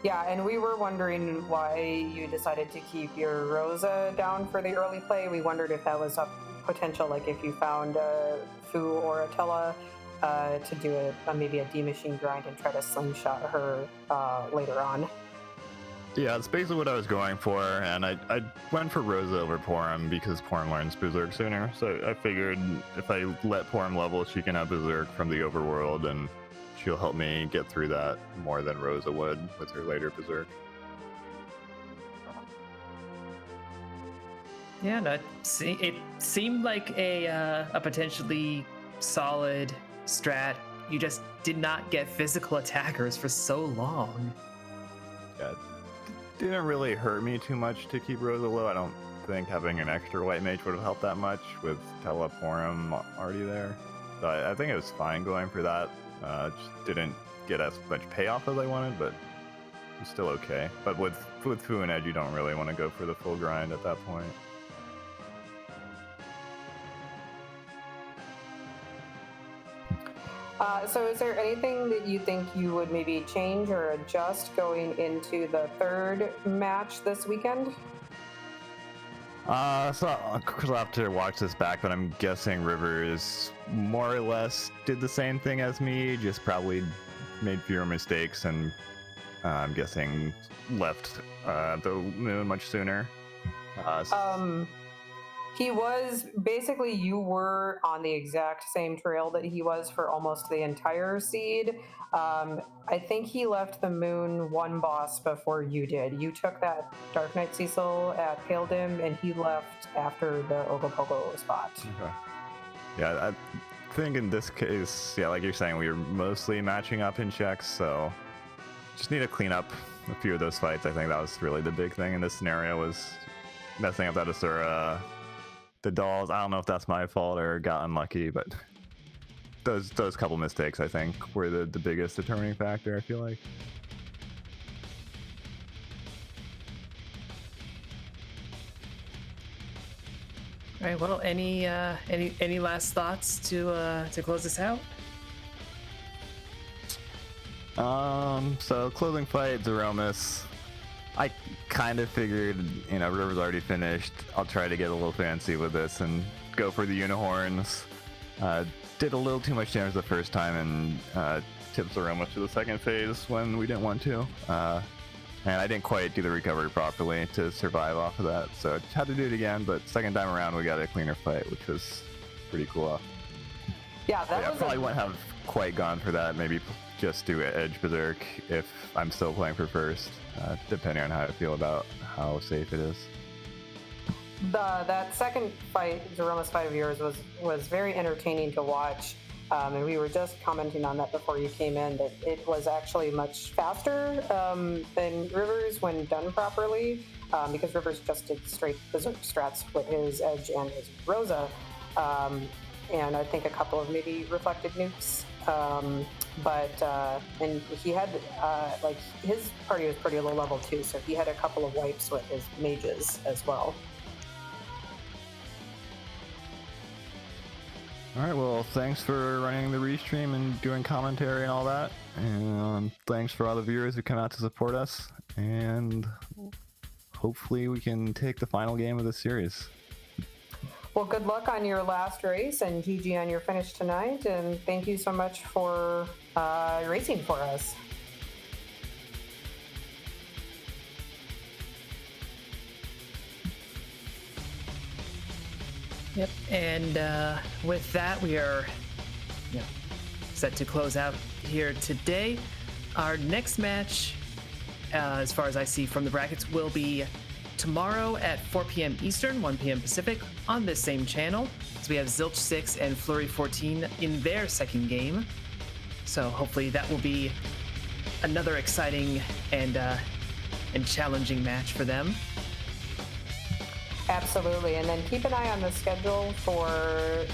Yeah, and we were wondering why you decided to keep your Rosa down for the early play. We wondered if that was a potential, like if you found Fu or Attila to do maybe a D-Machine grind and try to slingshot her later on. Yeah, that's basically what I was going for, and I went for Rosa over Porum because Porum learns Berserk sooner, so I figured if I let Porum level, she can have Berserk from the overworld, and she'll help me get through that more than Rosa would with her later Berserk. Yeah, no, it seemed like a potentially solid strat. You just did not get physical attackers for so long. Yeah, it didn't really hurt me too much to keep Rosa low. I don't think having an extra white mage would have helped that much with Teleporum already there. So I think it was fine going for that. Just didn't get as much payoff as I wanted, but it was still okay. But with Fu and Edge, you don't really want to go for the full grind at that point. So is there anything that you think you would maybe change or adjust going into the third match this weekend? So I'll have to watch this back, but I'm guessing Rivers more or less did the same thing as me, just probably made fewer mistakes, and I'm guessing left the moon much sooner. He was basically, you were on the exact same trail that he was for almost the entire seed. I think he left the moon one boss before you did. You took that Dark Knight Cecil at Pale Dim, and he left after the Ogopogo spot. Okay. Yeah, I think in this case, yeah, like you're saying, we were mostly matching up in checks, so just need to clean up a few of those fights. I think that was really the big thing in this scenario, was messing up that Asura. The dolls, I don't know if that's my fault or got unlucky, but those couple mistakes, I think, were the biggest determining factor, I feel like. All right. Well, any last thoughts to close this out? So closing fight, Zeromus. I kind of figured, River's already finished. I'll try to get a little fancy with this and go for the unicorns. Did a little too much damage the first time and tipped Zeromus to the second phase when we didn't want to. And I didn't quite do the recovery properly to survive off of that, so had to do it again, but second time around we got a cleaner fight, which was pretty cool. Yeah, that I was probably wouldn't have quite gone for that. Maybe just do Edge Berserk if I'm still playing for first, depending on how I feel about how safe it is. that second fight, Zeromus fight of yours, was very entertaining to watch. And we were just commenting on that before you came in, that it was actually much faster than Rivers when done properly, because Rivers just did straight Berserk strats with his Edge and his Rosa, and I think a couple of maybe reflected nukes. And he had, his party was pretty low level too, so he had a couple of wipes with his mages as well. All right, well, thanks for running the restream and doing commentary and all that. And thanks for all the viewers who come out to support us. And hopefully we can take the final game of the series. Well, good luck on your last race, and GG on your finish tonight. And thank you so much for racing for us. Yep. And with that, we are set to close out here today. Our next match, as far as I see from the brackets, will be tomorrow at 4 p.m. Eastern, 1 p.m. Pacific, on this same channel. So we have Zilch 6 and Flurry 14 in their second game. So hopefully that will be another exciting and challenging match for them. Absolutely, and then keep an eye on the schedule for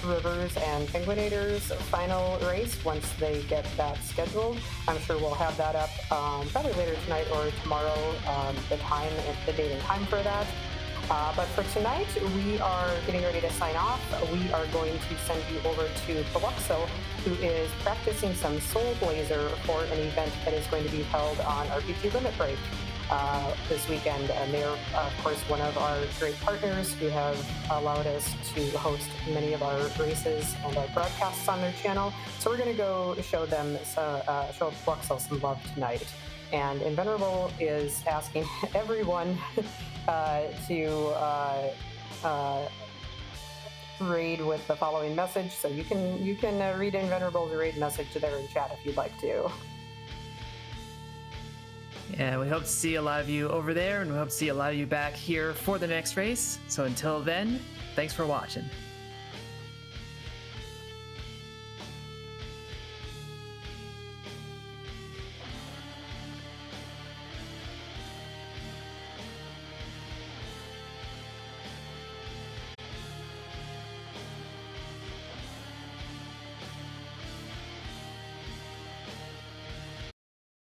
Rivers and Penguin8r's final race once they get that scheduled. I'm sure we'll have that up probably later tonight or tomorrow, the date and time for that. But for tonight, we are getting ready to sign off. We are going to send you over to Paluxo, who is practicing some Soul Blazer for an event that is going to be held on RPG Limit Break. this weekend. And they're, of course, one of our great partners who have allowed us to host many of our races and our broadcasts on their channel. So we're going to go show them, show Fluxel some love tonight. And Invenerable is asking everyone to raid with the following message. So you can read Invenerable's raid message there in chat if you'd like to. Yeah, we hope to see a lot of you over there, and we hope to see a lot of you back here for the next race. So until then, thanks for watching.